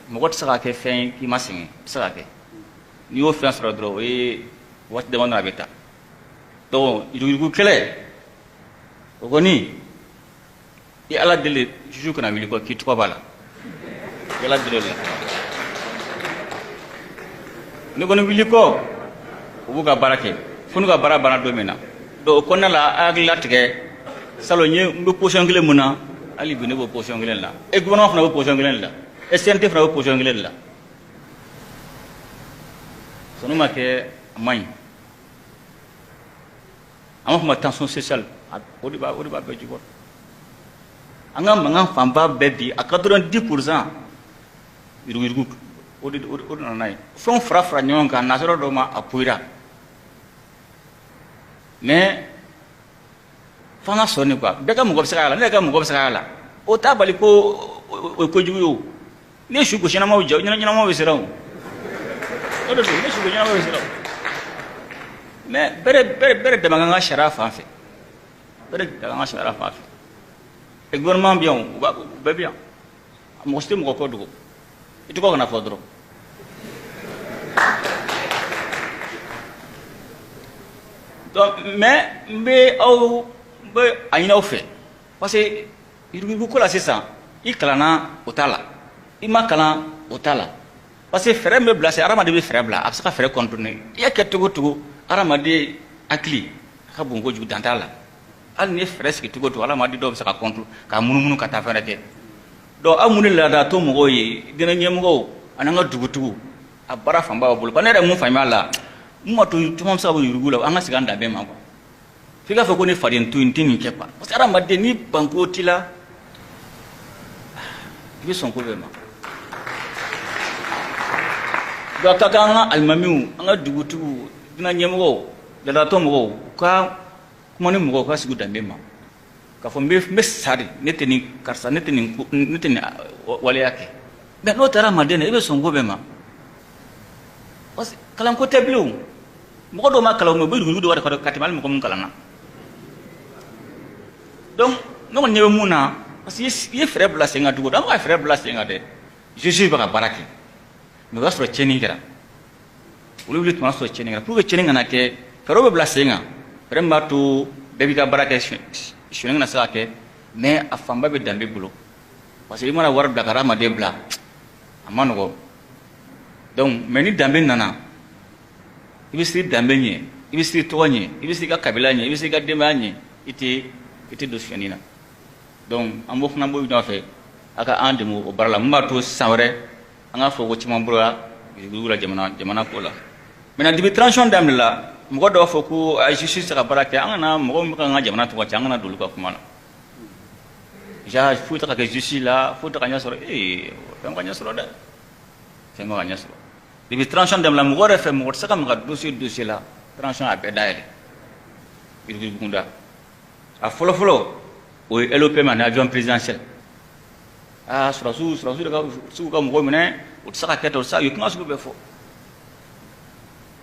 mo got saka ke fen ki masingi saka ke ni wo fen sura dro wat de mana beta to irugu kele ogoni ya ala dele juju kana wili ko kitu bala yala dele ne gono wili ko ubuga barake funu ga bara bana do mena do konna la agla tege salo nye mbe position gele muna ali bine bo position gele la e gouvernement fna bo position gele la e CNT fna bo position gele la sonu make amay ama kuma tension sociale odi ba be jibo anga manga famba bebi a 90% irugu odi nanai fon fra nyonga nasoro do ma apuira mais fanga soni quoi beka mo gobsa kala ne ka mo gobsa kala o tabali ko juyo ne shugo shina ma uja nyina ma wesiraw odo ne shugo nyina ma wesiraw mais bere de manga sharafa fait bere de manga sharafa fait e gouvernement bien ba bien mo stem ko kodu itu ko na fodro donc mais be ayina fait parce que il ko la c'est ça il kalana otala il ma kala otala parce que frère me blase arama de frère bla absaka frère contourner ya ketugo aramade akli ka bongo ju dantala al ne fresque to goto ala madi do saka kontu ka munumunu ka ta fere ke do amuni la da to mo yi dina nyem go ananga dugutugu abara famba bol banere mu fami ala mu to mom sabu yurugula anga siganda be ma ko figa fa ko ne fadin to intini ke pa parce aramade ni banko tila bi son ko be ma do ka kanga almamiu anga dugutugu dina nyemgo da to mo ka kuma ni mo ka sigu dambe ma ka fo me sari neteni karsa neteni wale yake be no tara madene ebe songo be ma os kalam ko teblu mo do ma kala mo be du wada ko katimal mo ko mun kala na donc no nyewe muna parce que ye frère blase nga dugo dama frère blase nga de je suis ba baraki me ga so cheni kera ulu ulu tuma so cheni kera pour que cheni nga ke fero be blase nga vraiment to bebi ka baraka shwenga na sake mais afamba be dambe bulo parce que imana war blakara ma de bla amano go donc meni dambe nana ibisi dambe nye ibisi to nye ibisi ka kabila nye ibisi ka demba nye ite do shwenina donc an b'o fana b'o ɲɔgɔn fɛ a ka an dɛmɛ o baara la mun b'a to san wɛrɛ an ka fɔ ko caman bɔra dugu la jamana ko la maintenant depuis transition daminɛla mɔgɔ dɔ b'a fɔ ko a justice ka baara kɛ an kana mɔgɔ min kan ka jamana tɔgɔ cɛ an kana dolu ka kuma la ja foyi tɛ ka kɛ justice la foyi tɛ ka ɲɛ sɔrɔ fɛn ka ɲɛ sɔrɔ dɛ fɛn ka ɲɛ sɔrɔ depuis transition daminɛla mɔgɔ yɛrɛ fɛ mɔgɔ tɛ se ka maga dossier la transition a bɛɛ dayɛlɛ yirikunda a fɔlɔ o ye LOP ma ni avion présidentiel sɔrɔsiw de ka sugu ka mɔgɔ minɛ o tɛ se ka kɛ ten o tɛ se ka kuma sugu bɛɛ fɔ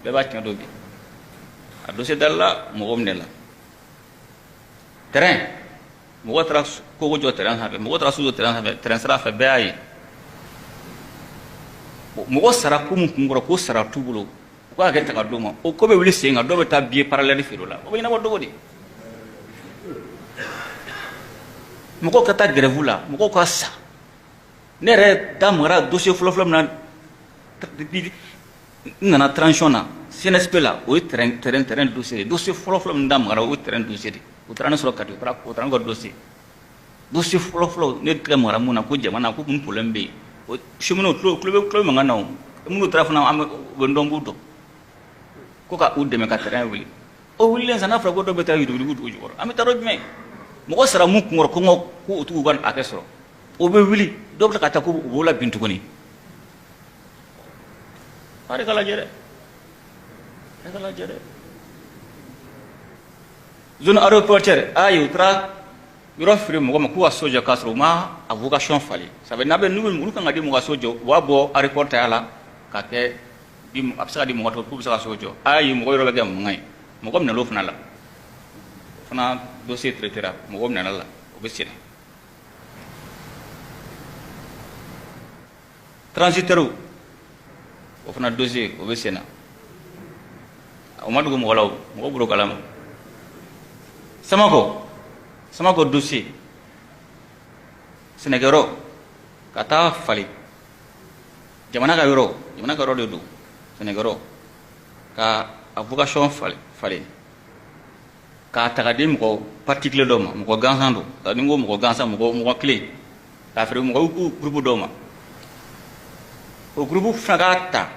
bɛɛ b'a tiɲɛ dɔ bi a dossier dalila mɔgɔ minɛ la terrain mɔgɔ taara kogo jɔ terrain sanfɛ mɔgɔ taara su jɔ terrain sira fɛ bɛɛ y'a ye mɔgɔ sara ko mun kun kɔrɔ ko sara t'u bolo u k'a kɛ ta ka d'o ma o ko bɛ wuli sen kan dɔw bɛ taa billet parallèle feere o la o bɛ ɲɛnabɔ dogo di mɔgɔw ka taa grève la mɔgɔw ka sa ne yɛrɛ da magara dossier fɔlɔ min na depuis n nana transition na CNSP la o ye terrain dossier de dossier fɔlɔ min da magara o ye terrain dossier de o taara ne sɔrɔ kati o taara ne ka dossier fɔlɔ ne tigɛ magara mun na ko jamana ko kun problème bɛ yen o cheminots tulo bɛ mankan na o minnu taara fana an bɛ u bɛ dɔn b'u dɔn ko ka u dɛmɛ ka terrain wuli o wulilen sa n'a fɔra ko dɔw bɛ taa yurugu dugu jukɔrɔ an bɛ taa yɔrɔ jumɛn mɔgɔ sara mun kun kɔrɔ kɔngɔ ko o tigiw ka hakɛ sɔrɔ o bɛ wuli dɔw bɛ ka taa ko u b'o la bin tuguni a de ka lajɛ dɛ zone aéroportuaire ayi u taara yɔrɔ feere mɔgɔ ma k'u ka so jɔ k'a sɔrɔ u ma a vocation falen sabu n'a bɛ n'u kan ka di mɔgɔ ka so jɔ u b'a bɔ aéroport ta la ka kɛ a bɛ se ka di mɔgɔ tɔ k'u bɛ se ka so jɔ ayi mɔgɔ yɔrɔ bɛ kɛ mankan ye mɔgɔ minɛ l'o fana la o fana dossier traité la mɔgɔ minɛ la o bɛ senna transitaires o fana dossier o bɛ senna o ma dogo mɔgɔ la o mɔgɔ bolo kalama Samako dossier sɛnɛkɛyɔrɔ ka taa falen jamana ka yɔrɔ de don sɛnɛkɛyɔrɔ ka a vocation falen k'a ta ka di mɔgɔ particulier dɔ ma mɔgɔ gansan don ni ko mɔgɔ gansan mɔgɔ clé k'a feere mɔgɔ groupe dɔ ma o groupe fana k'a ta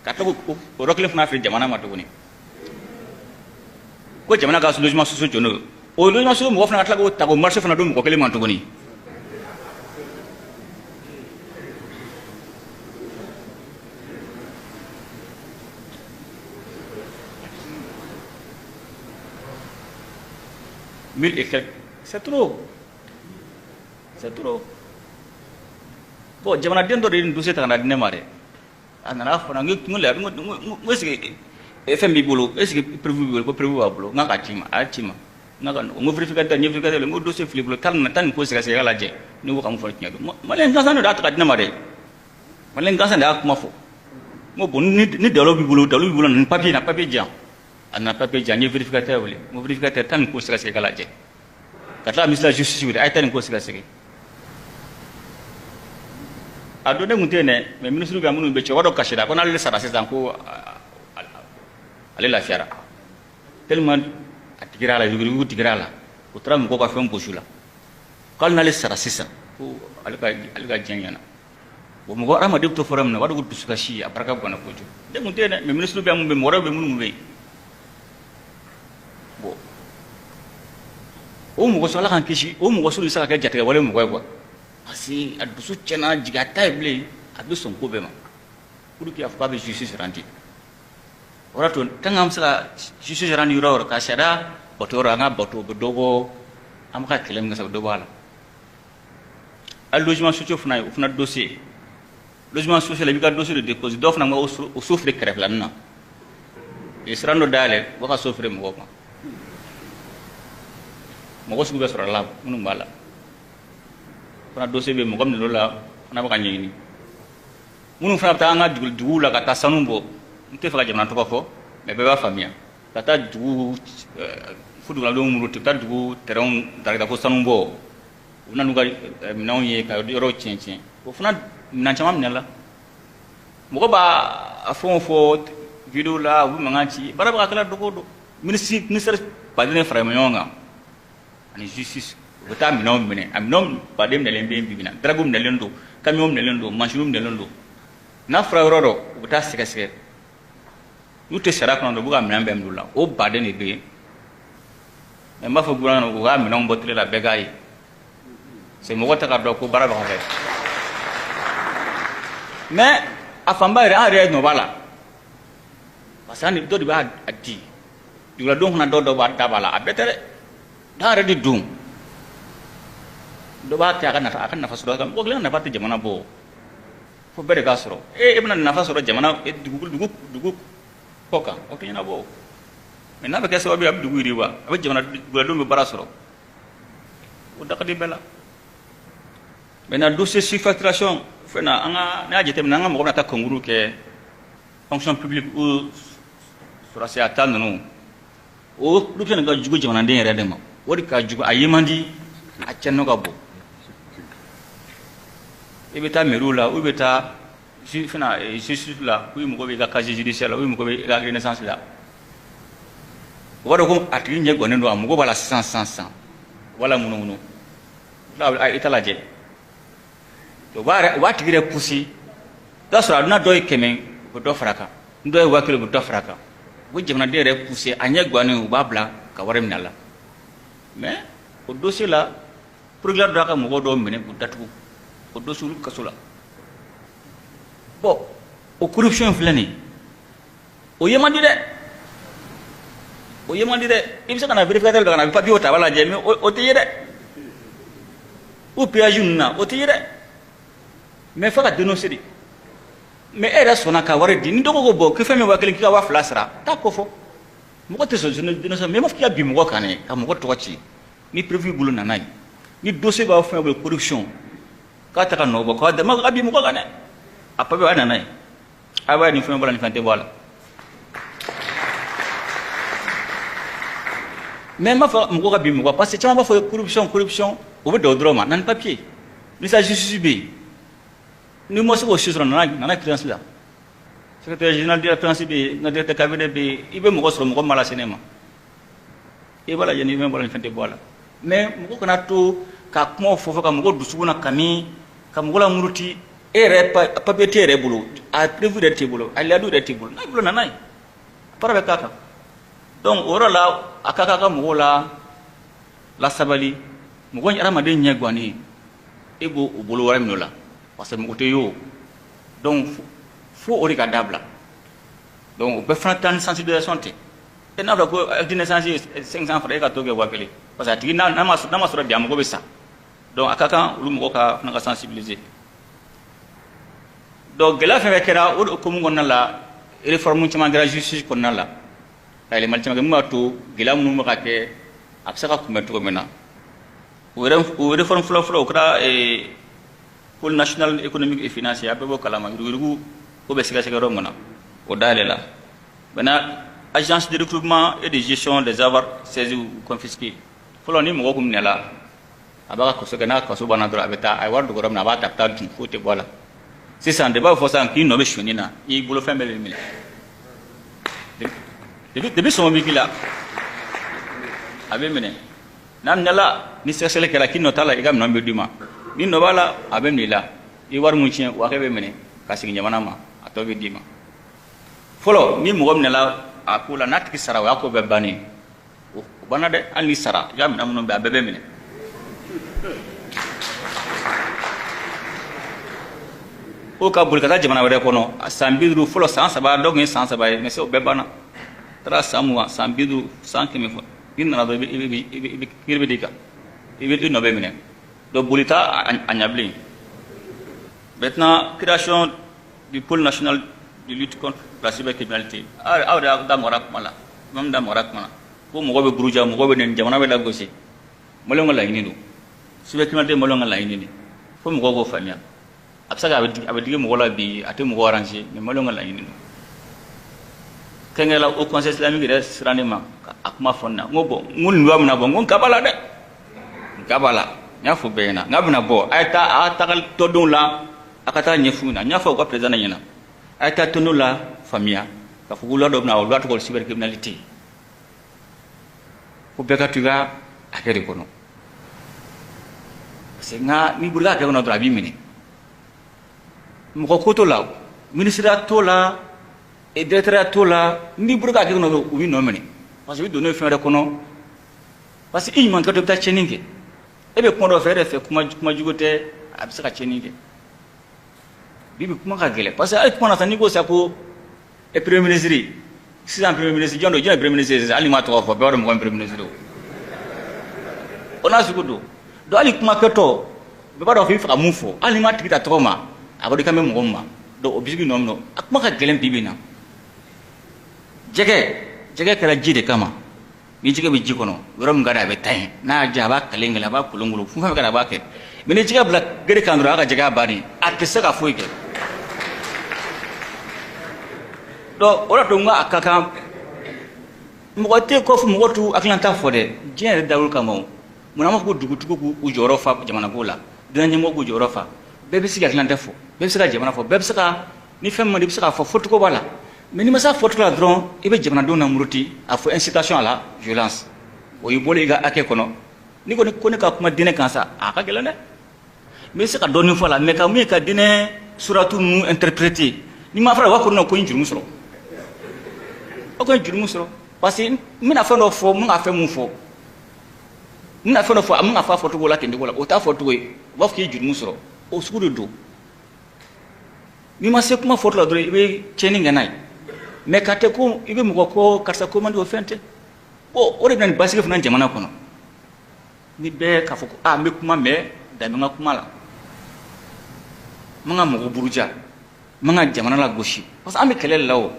ka tila o yɔrɔ kelen fana feere jamana ma tuguni ko jamana ka logement social jɔ n'o ye o logement social mɔgɔ fana ka tila k'o ta k'o marché fana don mɔgɔ kelen ma tuguni mille et quelques c'est trop bon jamanaden dɔ de ye nin dossier ta ka na di ne ma dɛ a nana fɔ n ko est-ce que fɛn b'i bolo est-ce que prévu b'i bolo ko prévu b'a bolo n k'a ci ma a y'a ci ma n ko vérificateur n ye vérificateur n ko dossier filɛ i bolo taa nin ko sɛgɛsɛgɛ k'a lajɛ ne ko ka mun fɔ tiɲɛ don maliyɛn gansan de y'a ta ka di ne ma dɛ maliyɛn gansan de y'a kuma fɔ n ko bon ni dalo b'i bolo nin papier di yan a nana papier di yan n ye vérificateur wele n ko vérificateur taa nin ko sɛgɛsɛgɛ k'a lajɛ ka tila ministre de la justice wele a ye taa nin ko sɛgɛsɛgɛ a don ne kun tɛ yen dɛ mais ministre ka minnu bɛ cɛkɔrɔba dɔ kasira ko n'ale sara sisan ko ale lafiyara tellement a digira a la yugujugu digira a la o taara mɔgɔw ka fɛn gosi la k'ale n'ale sara sisan ko ale ka diɲɛ ɲɛna bon mɔgɔ hadamaden bɛ to fɔra min na o b'a dɔn ko dusukasi a barika bɔnna kojugu ne kun tɛ yen dɛ mais ministre bɛ mun bɛ yen mɔgɔ wɛrɛw bɛ minnu bɛ yen bon o mɔgɔ sɔrɔ ala k'an kisi o mɔgɔ sɔrɔ bɛ se ka kɛ jatigɛ wale mɔgɔ ye quoi parce que a dusu tiɲɛna jigin a ta ye bilen a bɛ sɔn ko bɛɛ ma pour que a fɔ k'a bɛ justice rendre o yɔrɔ to tant qu'an bɛ se ka justice rendre yɔrɔ o yɔrɔ ka sariya bato yɔrɔ an ka bato o bɛ dɔ bɔ an bɛ ka kɛlɛ min kɛ sa o bɛ dɔ bɔ a la hali logement social fana ye o fana dossier logement social i b'i ka dossier de déposer dɔw fana o so feere kɛrɛfɛlanin na i siran dɔ dayɛlɛ o ka so feere mɔgɔw ma mɔgɔ sugu bɛ sɔrɔ a la minnu b'a la fana dossier bɛ mɔgɔ minɛ o la fana bɛ ka ɲɛɲini minnu fana bɛ taa an ka duguw la ka taa sanu bɔ n tɛ fɛ ka jamana tɔgɔ fɔ mais bɛɛ b'a faamuya ka taa dugu fo duguladenw muruti ka taa dugu terrain daraka ko sanu bɔ u na n'u ka minɛnw ye ka yɔrɔw tiɲɛ o fana minɛn caman minɛ la mɔgɔ b'a fɛn o fɔ video la u bɛ mankan ci baara bɛ ka kɛla dogo don ministère baden fara ɲɔgɔn kan ani justice u taa minɛnw minɛ a minɛnw baden minɛlen bɛ bi na darabu minɛlen don camion minɛlen don mansinuw minɛlen don n'a fɔra yɔrɔ dɔ u bɛ taa sɛgɛsɛgɛ n'u tɛ sariya kɔnɔ dɔrɔn u b'u ka minɛn bɛɛ minɛ u la o baden de bɛ yen mɛ n b'a fɔ gouvernement u ka minɛnw bɔ tile la bɛɛ k'a ye c'est mɔgɔ tɛ ka dɔn ko baara bɛ ka kɛ mais a fanba yɛrɛ an yɛrɛ nɔ b'a la parce que dɔ de b'a di duguladenw fana dɔw b'a da b'a la a bɛɛ tɛ dɛ n'a yɛrɛ de don dɔ b'a kɛ a ka nafa sɔrɔ mɔgɔ kelen ka nafa tɛ jamana bɔ fo bɛɛ de k'a sɔrɔ e bɛna nafa sɔrɔ jamana dugu kɔ kan o tɛ ɲɛnabɔ mɛ n'a bɛ kɛ sababu ye a bɛ dugu yiriwa a bɛ jamana duguladenw bɛ baara sɔrɔ o da ka di bɛɛ la maintenant dossier surfacturation fɛn na an ka n'a y'a jateminɛ an ka mɔgɔ bɛna taa concours kɛ fonction publique ou sɔrɔsiya ta ninnu o olu fɛnɛ ka jugu jamanaden yɛrɛ de ma o de ka jugu a ye man di a cɛnni ka bon i bɛ taa mairie la ou bɛ taa justice la ou mɔgɔ bɛ i ka casier judiciaire la ou mɔgɔ bɛ i ka renaissance la o b'a dɔn ko a tigi ɲɛ gannen don a mɔgɔ b'a la sisan wala munumunu i ta lajɛ o b'a tigi yɛrɛ pousser i b'a sɔrɔ a bɛna dɔ ye 100 o bɛ dɔ fara a kan n dɔ ye 1000 o bɛ dɔ fara a kan o jamanaden yɛrɛ pousser a ɲɛ gannen u b'a bila ka wari minɛ a la mais o dossier la procureur dɔ ka mɔgɔ dɔw minɛ k'u datugu o dossier olu kaso la bon o corruption in filɛ nin ye o ye man di dɛ o ye man di dɛ i bɛ se ka na vérificateur dɔ ka na papier ta a b'a lajɛ mais o tɛ ye dɛ o péage ninnu na o tɛ ye dɛ mais fo ka dénoncer de mais e yɛrɛ sɔnna ka wari di ni dɔgɔ ko bɔn ko fɛn min waa kelen k'i ka 2000 sara taa ko fɔ mɔgɔ tɛ sɔn dénoncer mais i m'a fɔ k'i ka bin mɔgɔ kan dɛ ka mɔgɔ tɔgɔ ci ni preuve bolo nana ye ni dossier b'a fɛn bɛ corruption k'a ta ka nɔ bɔ k'a dama ka bin mɔgɔ kan dɛ a papier a nana ye a b'a ye nin fɛn bɔ la nin fɛn tɛ bɔ a la mais n b'a fɔ mɔgɔ ka bin mɔgɔ parce que caman b'a fɔ corruption o bɛ dan o dɔrɔn ma na ni papier ni sa justice bɛ yen ni ma se k'o si sɔrɔ nana créance la secrétaire général de la créance bɛ yen n ka directeur cabinet bɛ yen i bɛ mɔgɔ sɔrɔ mɔgɔ min b'a lase ne ma i b'a lajɛ ni fɛn bɔ la nin fɛn tɛ bɔ a la mais mɔgɔ kana to ka kuma fɔ ka mɔgɔ dusukun na kami ka mɔgɔ la muruti e yɛrɛ papier tɛ yɛrɛ bolo a prévu yɛrɛ t'e bolo a ladu yɛrɛ t'e bolo n'a bolo nana ye baara bɛ k'a kan donc o yɔrɔ la a ka kan ka mɔgɔw la sabali mɔgɔ hadamaden ɲɛ gannen e b'o o bolo wɛrɛ minɛ o la parce que mɔgɔ tɛ ye o donc fo o de ka dabila donc o bɛɛ fana taa ni sensibilisation tɛ e n'a fɔra ko acte de naissance ye 500 francs e ka t'o kɛ 1000 parce que a tigi n'a ma sɔrɔ bi a mɔgɔ bɛ sa donc a ka kan olu mɔgɔ ka fana ka sensibiliser donc gɛlɛya fɛn fɛn kɛra o hukumu kɔnɔna la réforme caman kɛra justice kɔnɔna la ka yɛlɛmali caman kɛ min b'a to gɛlɛya minnu bɛ ka kɛ a bɛ se ka kunbɛn cogo min na o réforme fɔlɔ o kɛra pôle national économique et financier a bɛɛ b'o kalama yuruguyurugu ko bɛ sɛgɛsɛgɛ yɔrɔ min na o dayɛlɛ la maintenant agence de recrutement et de gestion des avoirs saisis ou confisqués fɔlɔ ni mɔgɔ kun minɛla a b'a ka kaso kɛ n'a ka kaso banna dɔrɔn a bɛ taa a ye wari dogo yɔrɔ min na a b'a ta a bɛ taa dun foyi tɛ bɔ a la sisan de b'a fɔ sisan k'i nɔ bɛ sonyani na i bolofɛn bɛɛ bɛ minɛ depuis sɔngɔ b'i k'i la a bɛ minɛ n'a minɛla ni sɛgɛsɛgɛli kɛra k'i nɔ t'a la i ka minɛn bɛ d'i ma ni nɔ b'a la a bɛ minɛ i la i wari mun tiɲɛ o hakɛ bɛ minɛ ka segin jamana ma a tɔ bɛ d'i ma fɔlɔ ni mɔgɔ minɛla a ko la n'a tigi sara o y'a ko bɛɛ bannen o banna dɛ hali ni sara i ka minɛn minnu bɛ a bɛɛ bɛ minɛ o ka boli ka taa jamana wɛrɛ kɔnɔ san 50 fɔlɔ san 3 dɔw tun ye san 3 ye mais o bɛɛ banna taara san 20 san 50 san 100 fɔ i nana dɔrɔn i bɛ kiri bɛ d'i kan i nɔ bɛ minɛ donc boli t'a a ɲɛ bilen maintenant création du pôle national de lutte contre la cybercriminalité aw de y'a da mɔgɔra kuma la imam da mɔgɔra kuma la ko mɔgɔ bɛ buruja mɔgɔ bɛ nin jamana bɛ lagosi maliyɛnw ka laɲini don cybercriminalité maliyɛnw ka laɲini de fo mɔgɔw k'o faamuya a bɛ se ka a bɛ digi mɔgɔ la bi a tɛ mɔgɔ arranger mais maliyɛnw ka laɲini don kɛnkɛla au conseil islamique yɛrɛ sera ne ma a kuma fɔ n na n ko bon n ko nin loi bɛna bɔ n ko n ka b'a la dɛ n ka b'a la n y'a fɔ bɛɛ ɲɛna n k'a bɛna bɔ a ye taa a ka taga tɔndenw la a ka taa ɲɛf'u ɲɛna n y'a fɔ u ka président ɲɛna a ye taa tɔndenw la faamuya k'a fɔ ko loi dɔ bɛna o loi tɔgɔ cybercriminalité ko bɛɛ ka to i ka hakɛ de kɔnɔ parce que nga ni burga ke no dra bi mini mo ko to la ministre to la et directeur to la ni burga ke no wi no mini parce que donner fin de kono parce que il manque de ta cheninge e be ko do fere fe kuma jugote abisa ka cheninge bibi kuma ka gele parce que ay kuma na tani ko sapo e premier ministre si en premier ministre jondo jona premier ministre ali ma to fo be wado mo premier ministre ona sugudo do ali kuma keto be wado fi fa mufo ali ma tikita toma agodi kambe mo ma do obisigi nomno akuma ka gele bibi na jege kala jide kama ni jige be jikono worom ngada be tay na jaba kalengela ba kulungulu fu fa kada ba ke mini jige bla gere kandro aka jega bani akese ka foike do ora to nga akaka mo te ko fu mo tu aklanta fode jere dawul kamo muna ma ko dugu ku joro fa jamana gola dina nyemo go joro fa bebe siga aklanta fo bebe siga jamana fo bebe siga ni fem mo di siga fo fotu ko bala mais ni ma sa fotu la dron ibe jamana do na muruti a fo incitation à la violence o yibole ga ake kono ni ko ne ka kuma dine kansa aka gelane mais c'est ka doni fo la mais ka mi ka dine suratu nu interpréter ni ma fara wa ko no ko injuru musoro o ko injuru musoro parce que mina fa no fo mun afa mun fo mina fa no fo mun afa fotu gola kende gola o ta fotu we wa fi injuru musoro o sugudo do ni ma se kuma fotu la do ibe cheni nganai mais kate ko ibe mu ko karsa ko mandi o fente o ore nan basike funa jamana kono ni be ka fo me kuma me da me kuma la manga mo buruja manga jamana la goshi parce que ame kelel lawo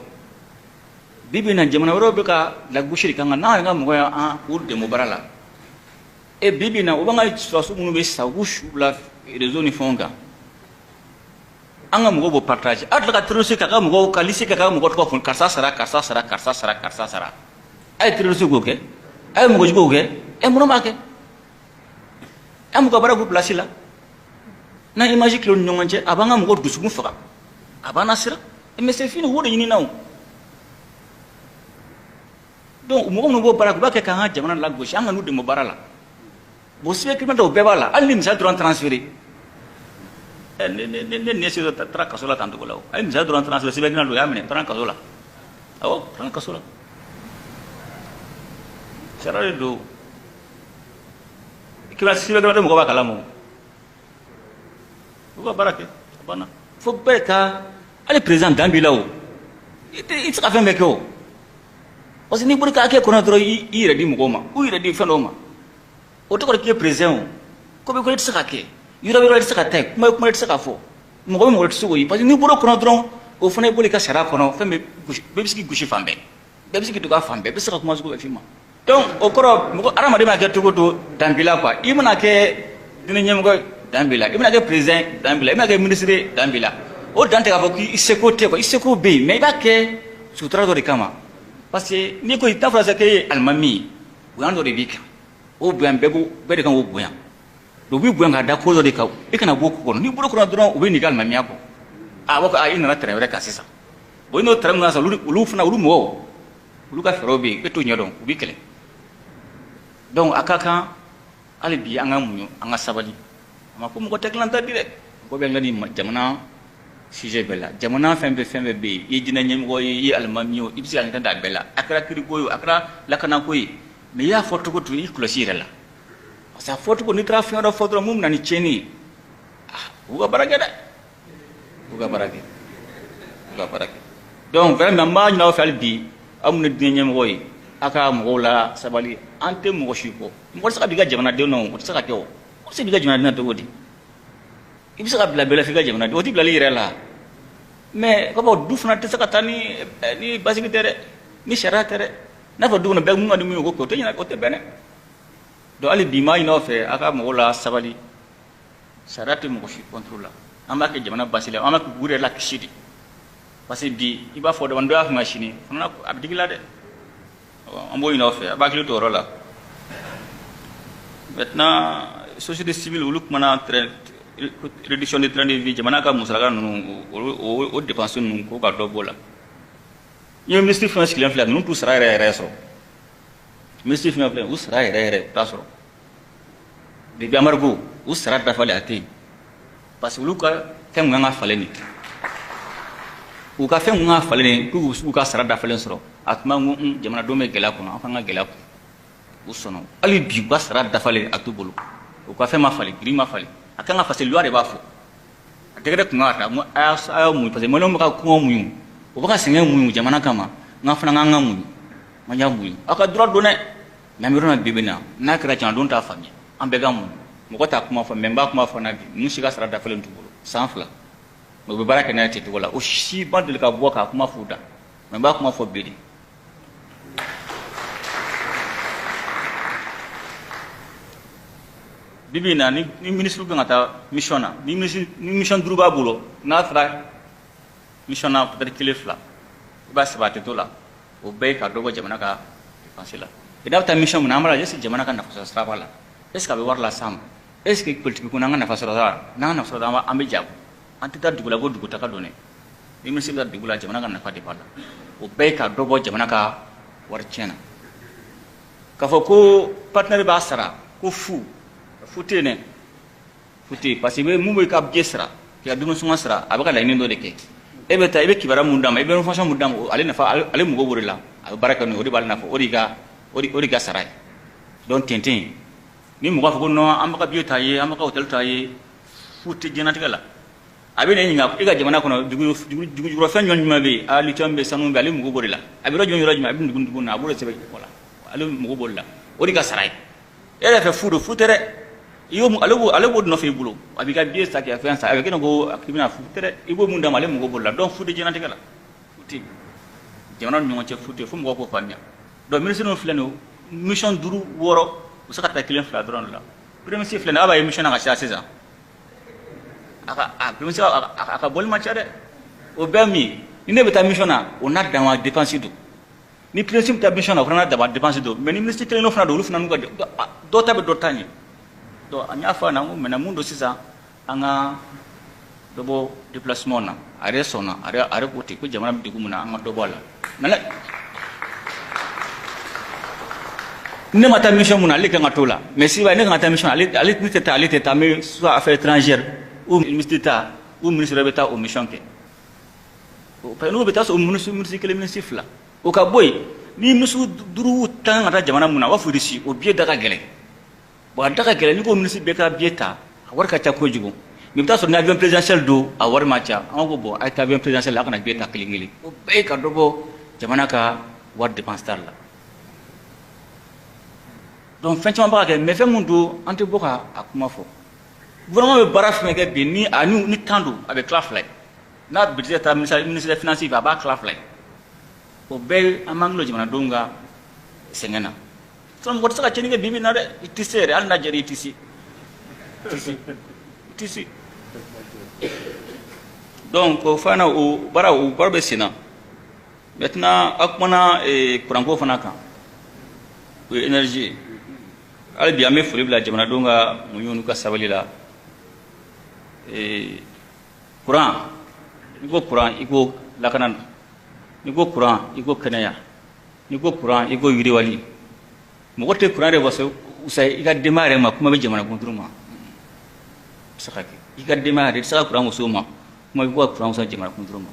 bibi na jamana woro be ka la goshi kanga na nga mo ya pour de mo barala e bibi na o banga so mu be sa gushu la réseau ni fonga anga mo bo partage atla ka terus ka mo ka lisi ka mo ko fon karsa sara ay terus go ke ay mo go ke e mo ma ke am ko bara go place la na image que l'on nyonje abanga mo go dusu mu faka abana sira e mais c'est fini wodo yini naw donc mo no bo bara ko ba ke ka ha jamana la gauche anga nu de mo bara la bo sibe ki ma do be bala ali misal durant transférer ne se tra kasola tanto ko law ay misal durant transférer sibe dina do yamene tra kasola awo tra kasola serare do kiba sibe do mo ko ba kala mo ko barake bana fo beka ale président Gambia o it's ka fembe ko parce que ni buri ka ke kono dro i redi mo goma u redi fenoma o to ko ke président ko be ko it saka ke yura be ko it saka tay kuma it saka fo mo go mo it sugo yi parce que ni buri kono dro o fone boli ka sara kono fembe be biski gushi fambe be biski to ka fambe be saka kuma sugo fima donc o koro mo arama de ma ke to do Gambia quoi imana ke dina nyem ko Gambia ibna ke président Gambia ibna ke ministre Gambia o dante ka boki iseko te ko iseko be mais ba ke sutra do kama parce que ni ko ita frase ke almami buyan do bika o buyan bebu be de kan o buyan do bi buyan ga da ko do de ka e kana boku ko ni buru ko na do o be ni gal mami ako a wako a ina na tere ka sisa bo no tere na sa lu funa lu mo lu ka ferobe be to nyodon bi kele donc akaka ali bi anga munyo anga sabali ma ko mo ko teklanta direct ko be ngani jamana sujet bela jamana fembe be yi dina nyem go yi almamio ibsi anga da bela akra kiri goyo akra lakana koyi me ya foto ko tu iklosire la sa foto ko ni trafion do foto mum nani cheni uga barake da uga barake donc vraiment ma na fal bi amna dina nyem go yi aka mo la sabali ante mo shiko mo sa biga jamana de no mo sa ka tewo o se biga jamana na to wodi ibisa ka bla bela figa jamana de odi bla lire la mais ko bo dufna te saka tani ni basiki tere ni shara tere na fa dugna be mu ngadi mu ko to nyina ko te bene do ali bi mai no fe aka mo la sabali sarati mo shi contrôle amba ke jamana basile amba ko gure la kishidi parce que bi iba fo do ndo af machine fona ko abdigila de ambo ino fe abakili to rola maintenant société civile uluk mana réduction de train de vie jamana ka musalaga nunu o dépense nunu ko ka do bola yo ministre finance client flag nunu tout sera reso ministre finance flag us ra tasoro de bi amargo u sara dafale a tɛ yen parce que olu ka fɛn kun kan ka falen de u ka fɛn kun kan ka falen de k'u ka sara dafalen sɔrɔ a tun b'a ko jamanadenw bɛ gɛlɛya kɔnɔ an fana ka gɛlɛya kɔnɔ u sɔnna hali bi u ka sara dafalen a t'u bolo u ka fɛn ma falen giri ma falen a kan ka fase luwa de b'a fɔ a dɛgɛrɛ kun kan ka taa n ko a y'a muɲu parce que maliyɛnw bɛ ka kɔngɔ muɲu u bɛ ka sɛgɛn muɲu jamana kama n ka fana k'an ka muɲu an y'a muɲu aw ka droit dɔn dɛ mais an bɛ yɔrɔ min na bi bi in na n'a kɛra jamanadenw t'a faamuya an bɛɛ ka muɲu mɔgɔ t'a kuma fɔ mais n b'a kuma fɔ n'a bi ninnu si ka sara dafalen t'u bolo san 2 mais u bɛ baara kɛ n'a ye ten cogo la o si ma deli ka bɔ k'a kuma f'u da mais n b'a kuma fɔ bi de bibi in na ni ministre kan ka taa mission na ni mission 5 b'a bolo n'a taara mission na peut-être 1 2 i b'a sɛbɛn a tɛ to la o bɛɛ ye ka dɔ bɔ jamana ka dépense la i n'a bɛ taa mission min na an b'a lajɛ est ce que jamana ka nafasɔrɔ sira b'a la est ce que a bɛ wari las'an ma est ce que politique ko n'an ka nafasɔrɔ sira n'an ka nafasɔrɔ sira an bɛ jago an tɛ taa dugu la ko dugu taga dɔn dɛ ni ministre bɛ taa dugu la jamana ka nafa de b'a la o bɛɛ ye ka dɔ bɔ jamana ka wari tiɲɛ na k'a fɔ ko partenaire b'a sara ko fu tɛ yen dɛ fu tɛ yen parce que mun bɛ ka biye sara k'i ka denmisɛnw sara a bɛ ka laɲini dɔ de kɛ e bɛ taa i bɛ kibaruya mun d'a ma i bɛ information mun d'a ma ale nafa ale mago b'o de la a bɛ baara kɛ n'o ye o de b'ale nafa o de ka sara ye donc tɛntɛn ni mɔgɔ fɔ ko non an bɛ ka biye ta ye an bɛ ka hôtel ta ye fu tɛ diɲɛnatigɛ la a bɛ na ɲininka e ka jamana kɔnɔ dugujukɔrɔfɛn jumɛn bɛ yen a lithium bɛ sanu bɛ ale mago b'o de la a bɛ yɔrɔ jumɛn a bɛ dugu na a b'o de sɛbɛn wala ale mago b'o de la o de ka sara ye e yɛrɛ fɛ fu don fu tɛ dɛ ale b'o nɔfɛ i bolo a b'i ka biye sa k'i ka fɛn sa a bɛ kɛ ko k'i bɛna fu tɛ dɛ i b'o mun d'a ma ale mago b'o de la donc fu tɛ diɲɛnatigɛ la fu tɛ jamana ni ɲɔgɔn cɛ fu tɛ fo mɔgɔw k'o faamuya donc ministre ninnu filɛ nin ye mission 5 6 u bɛ se ka taa 1 2 dɔrɔn de la premier ministre filɛ nin ye a b'a ye mission na ka caya sisan premier ministre a ka bɔli ma ca dɛ o bɛɛ min ni ne bɛ taa mission na o n'a dama dépense don ni premier ministre bɛ taa mission na o fana n'a dama dépense don mais ni ministre kelen fana don olu fana n'u ka dɔ ta bɛ dɔ ta ɲɛ donc an y'a fɔ a na ko maintenant mun don sisan an ka dɔ bɔ déplacement na a yɛrɛ sɔnna a yɛrɛ ko ten ko jamana bɛ degun min na an ka dɔ bɔ a la mais ne ma taa mission mun na ale kan ka t'o la mais si ne kan ka taa mission ale tɛ taa mais soit affaires étrangères ou ministre d'État ou ministre bɛ taa o mission kɛ parce que n'u bɛ taa sɔrɔ ministre kelen ministre 2 o ka bɔ yen ni ministre 5 ta kan ka taa jamana mun na a b'a fɔ de o biye da ka gɛlɛn bon a da ka gɛlɛn ni ko ministre bɛɛ ka biye ta a wari ka ca kojugu mais i bɛ taa sɔrɔ ni avion présidentiel don a wari ma ca an ko bon a ye taa avion présidentiel a kana biye ta kelen kelen o bɛɛ ye ka dɔ bɔ jamana ka wari dépense tari la donc fɛn caman b'a ka kɛ mais fɛn mun don an tɛ bɔ ka a kuma fɔ gouvernement bɛ baara fɛn kɛ bi ni temps don a bɛ tila 2 ye n'a budget taara ministère des finances fɛ a b'a tila 2 ye o bɛɛ an b'an gulo jamanadenw ka sɛgɛn na sinon mɔgɔ tɛ se ka tiɲɛni kɛ bi bi in na dɛ i tɛ se yɛrɛ hali n'a diyara i tɛ se donc o fana na o baara bɛ sen na maintenant a kumana kuranko fana kan o ye énergie ye hali bi an bɛ foli bila jamanadenw ka muɲu n'u ka sabali la kuran n'i ko kuran i ko lakana n'i ko kuran i ko kɛnɛya n'i ko kuran i ko yiriwali mɔgɔ tɛ kuran yɛrɛ wasa i ka denbaya yɛrɛ ma kuma bɛ jamanakuntigi ma se ka kɛ i ka denbaya yɛrɛ i tɛ se ka kuran waso ma kuma bɛ kuran wasa jamanakuntigi ma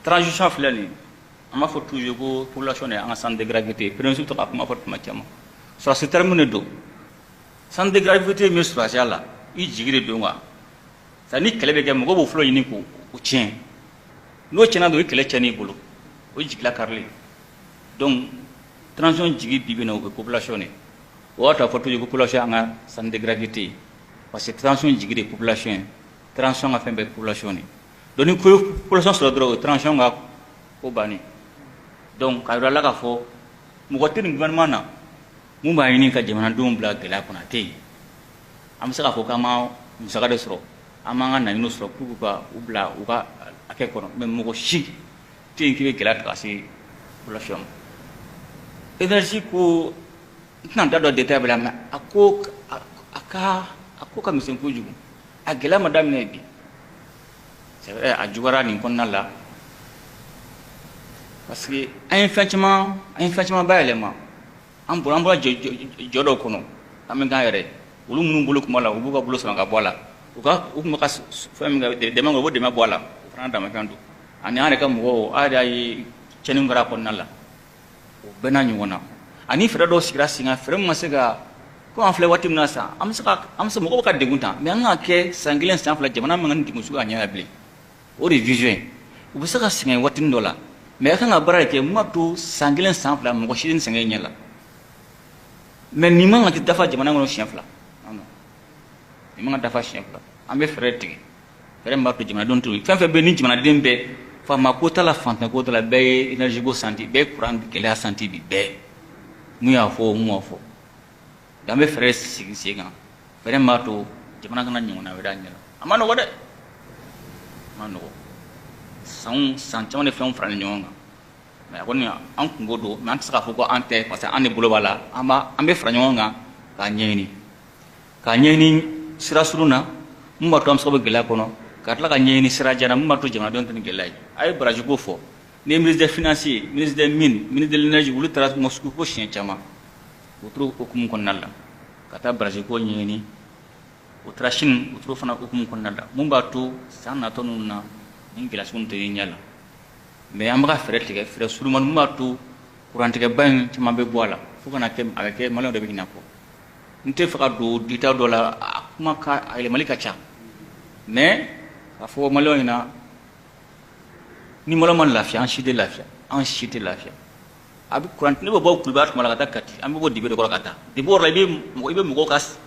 transition filɛ nin an b'a fɔ toujours ko population ye an ka centre de gravité premier ministre bɛ to ka kuma fɔ tuma caman sɔrɔsi terme de don centre de gravité min sɔrɔsiya la i jigi de don wa c'est ni kɛlɛ bɛ kɛ mɔgɔ b'o fɔlɔ ɲini k'o tiɲɛ n'o tiɲɛna don o ye kɛlɛ tiɲɛn'i bolo o ye jigila karilen donc transition jigi bi bi na o bɛ population de o b'a to a fɔ toujours ko population an ka centre de gravité parce que transition jigi de population ye transition ka fɛn bɛɛ population de donc ni population sɔrɔ dɔrɔn o ye transition ka ko bannen donc k'a yira la k'a fɔ mɔgɔ tɛ nin gouvernement na mun b'a ɲini ka jamanadenw bila gɛlɛya kɔnɔ a tɛ yen an bɛ se k'a fɔ k'an ma musaka de sɔrɔ an b'an ka naɲiniw sɔrɔ pour que ka u bila u ka hakɛ kɔnɔ mais mɔgɔ si tɛ yen k'i bɛ gɛlɛya ta ka se population ma énergie ko n tɛna n da don détail bɛɛ la mais a ko ka misɛn kojugu a gɛlɛya ma daminɛ bi c'est vrai a juguyara nin kɔnɔna la parce que an ye fɛn caman bayɛlɛma an bɔra jɔ dɔw kɔnɔ amen ga yare ulu mun bulu kuma la ubu ka bulu sama ka bola uka ukuma ka fam ga de ma ngo de ma bola fana da ma kandu ani ane kam go ada yi cenin gara kon nalla bena nyona ani fere do sigira singa fere masiga ko an fle watim nasa am sa mo ko ka degunta me an ke sangilen san fla jamana man ndi musu anya able o de vision u bisa ka singa watin dola me kan abara ke mabdu sangilen san fla mo ko shidin singa nyala me ni man ka dafa jamana ngono shin fla non ni man dafa shin fla am be fere tigi fere mabdu jamana don tu fe be ni jamana dembe fa ma ko tala fanta ko tala be energy go santi be courant ke la santi bi be mu ya fo dambe fere siga fere mato jamana kana nyona weda nyala amano wode mano san chamane fam fran nyonga mais koni an kungodo man tsaka fuko ante parce que ane bulo bala ama ambe fran nyonga ka nyeni sira suruna mumma to am sobe gela kono katla ka nyeni sira jana mumma to jamana don tan gelay ay braji go fo ne ministre des finances ministre des mines ministre de l'énergie wulu tras moscou ko chien chama utru hukum konnalla kata braji ko nyeni utrashin utru fana hukum konnalla mumba to sanna to nunna ngila sun te nyala me amra fere tege fere suluman mumba to kurante ke ban chama be bola fukana ke avec malon de bina ko nte faka do dita dola kuma ka ile malika cha mais afo malon ina ni malon man lafia en chite lafia abi kurante ne bo kulbat mala kata kati ambe bo dibe de ko kata de bo la be mo kas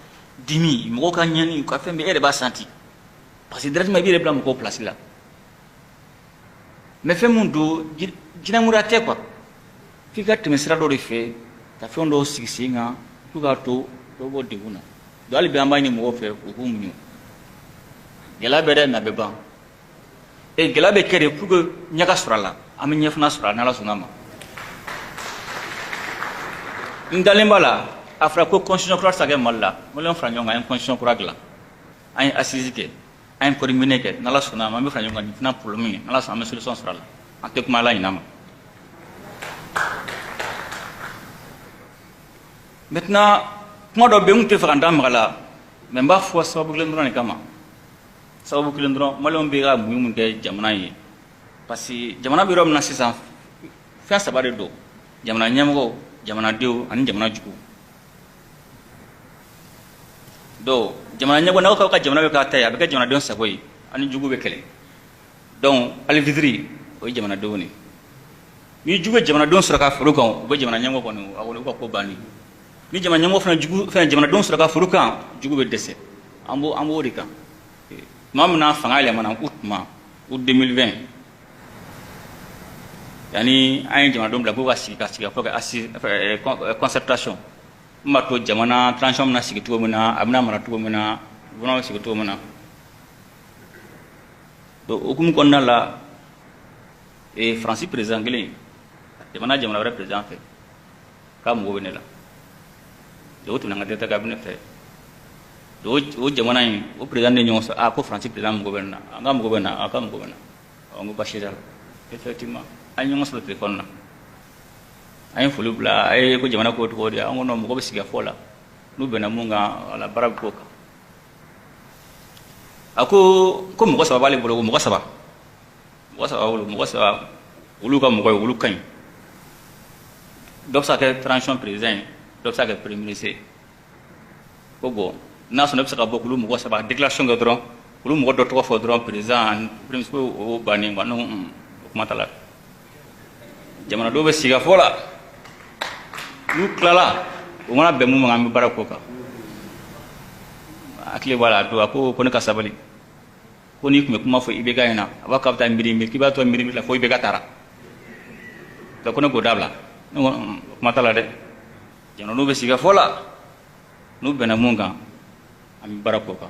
dimi mo ka nyani ko fembe ere ba santi parce que directement bi le blanc ko place là mais fait mundo jina murate quoi fika temesira do refe ta fe ndo sigisinga tuga to do bo diguna do ali be amani mo fe ko munyu gela be na be ban e gela be kere pour que nyaka surala am nyefna surala na la sunama ndalembala afra ko constitution croix sa malla mo len franyo nga en constitution croix la ay assise ke ay ko rimine ke na la sunama mi franyo nga ni na problème na la sama solution surala ante ko mala inama maintenant mo do be unte franda mala me mba fo sababu glendron kama sababu glendron mo len be ga mu mun de jamana yi parce que jamana bi rom na sisa fa sabare do jamana nyamgo jamana dew ani jamana juku do jamana nyago na ko ka jamana be ka tay abe ka jamana don sagoy ani jugu be kele donc al vidri o jamana do ni ni jugu jamana don sura ka furu kan bo jamana nyago ko no awolo ko bani ni jamana nyago fana jugu fa jamana don sura ka furu kan jugu be dese ambo de kan mamna fangale mana utma ut 2020 yani ay jamana dom la ko wasi ka ko concertation mato jamana transition na sigi to mena amna mara to mena bona sigi to mena do hukum konna la e francis président ngeli jamana wara président fe kam go benela do to nga deta cabinet fe do o jamana yi o président de nyon a ko francis président go benna ngam go benna akam go benna on go bashira effectivement ay nyon so te konna ay fulu bla ay ko jamana ko to dia ngono mo ko siga fola nu bena munga ala barab ko ako mo ko sababa le bolo mo ko sababa ulu ka mo ko ulu kan donc ça que transition président donc ça que premier ministre kogo national sa ka bokulu mo ko sababa déclaration ga dron ulu mo do to fo dron président premier ministre o bani ngano ko matala jamana do be siga fola nu klala o mana be mu ngam barako ka akle wala do ako ko ne kasabali ko ni kuma fo ibe gayna abaka ta mbiri mi kibato mbiri la fo ibe gatara to ko ne go dabla no matala de jamana do be siga fola nu be na munga am barako ka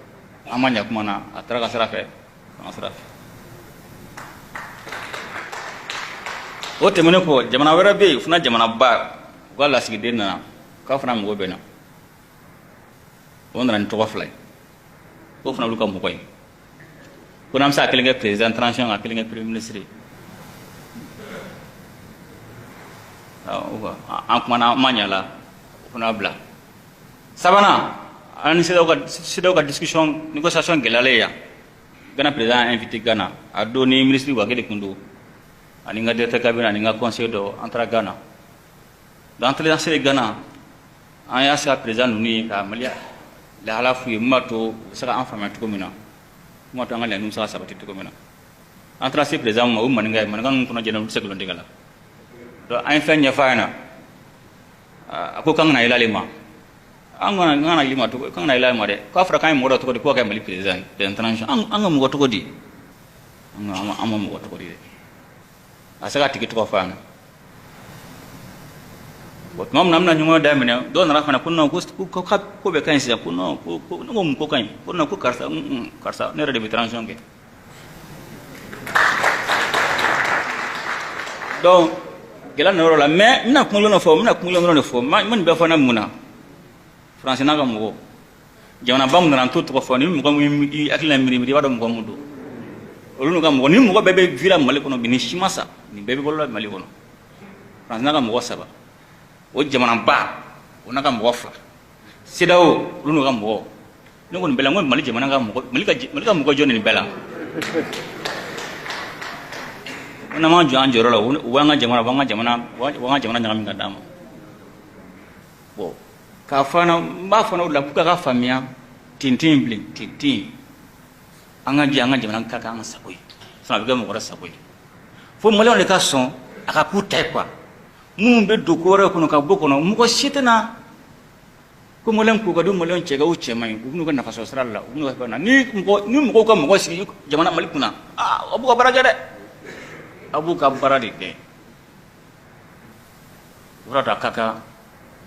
amanya kuma na atara ka sarafe o temene ko jamana wera be funa jamana ba wala sigi dena ka fana mo bena on ran to waflay ko fana lu kam ko ko nam sa kelenge président transition a kelenge premier ministre an kuma na manyala funa bla sabana ani sidaw ka discussion négociation gelale ya Ghana président invité Ghana a donné ministre wa gele kundu ani nga directeur cabinet ani nga conseil do entre Ghana dans les Ghana an ya sa président nuni ka malia la hala fu mato saka en famille to komina mato ngale num sa sabati to komina entre ces président ma maninga mananga kuna jena seklo ndigala do an fa nya faana ako kan na ilalima an ngana ilima to kan na ilalima de ko afra kan mo do to ko ka mali président de international an mo to ko di an mo to ko di asaka tikit ko faana bot mom namna nyumo da mena do na rafana kunno ko be kan sia kunno ko ngom ko kan kunno ko karsa ne re de transition ke donc gela no la mais na kunlo no fo man be fo na muna français na ga mo jawna bam na tout ko fo ni mo ko mi akila mi wado mo mudu olu ga mo ni mo bebe vila mali kono bini shimasa ni bebe bolo mali kono français na ga mo saba o jamana ba ona ga mo fa sidaw olu ga mo ni ko bela ngol mali jamana ga mo mali ga mo joni ni bela ona ma jo anjoro la wanga jamana nyami ga dama bo ka fana ba fana la ku ka famia tintin bling tintin anga jamana ka anga saboy sa ga mo gora saboy fo mo le ka son aka ku tay kwa mu be do ko ra ko ka boko no mu ko sitana ko mo len ku ga do mo len chega uche mai ku no na faso sala ku no na ni mo ko mo si jamana malikuna abu ka baraga de abu ka baradi de ora ta kaka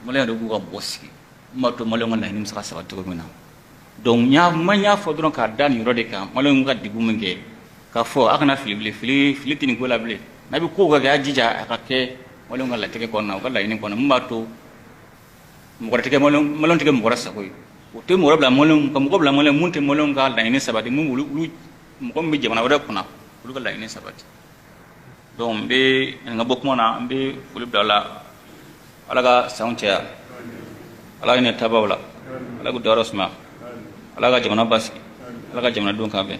mo len do ku ka mo si mato mo len na ni msa sa to mina donc nya manya fo don ka dan yoro de ka mo len ka digu menge ka fo akana fili tin ko la ble na bi ko ga jija ka ke mo len la teke ko na ko la ni ko na mato mo ko teke mo len teke mo rasa ko o te mo rabla mo len ko mo bla mo len munte mo len ka la ni sabati mu mo ko mi jamana wada kuna lu ka la ni sabati donc be nga bok mo na be fulu dala alaga sauntia alaga ne tabawla alaga dorosma alaga jamana basi alaga jamana don ka be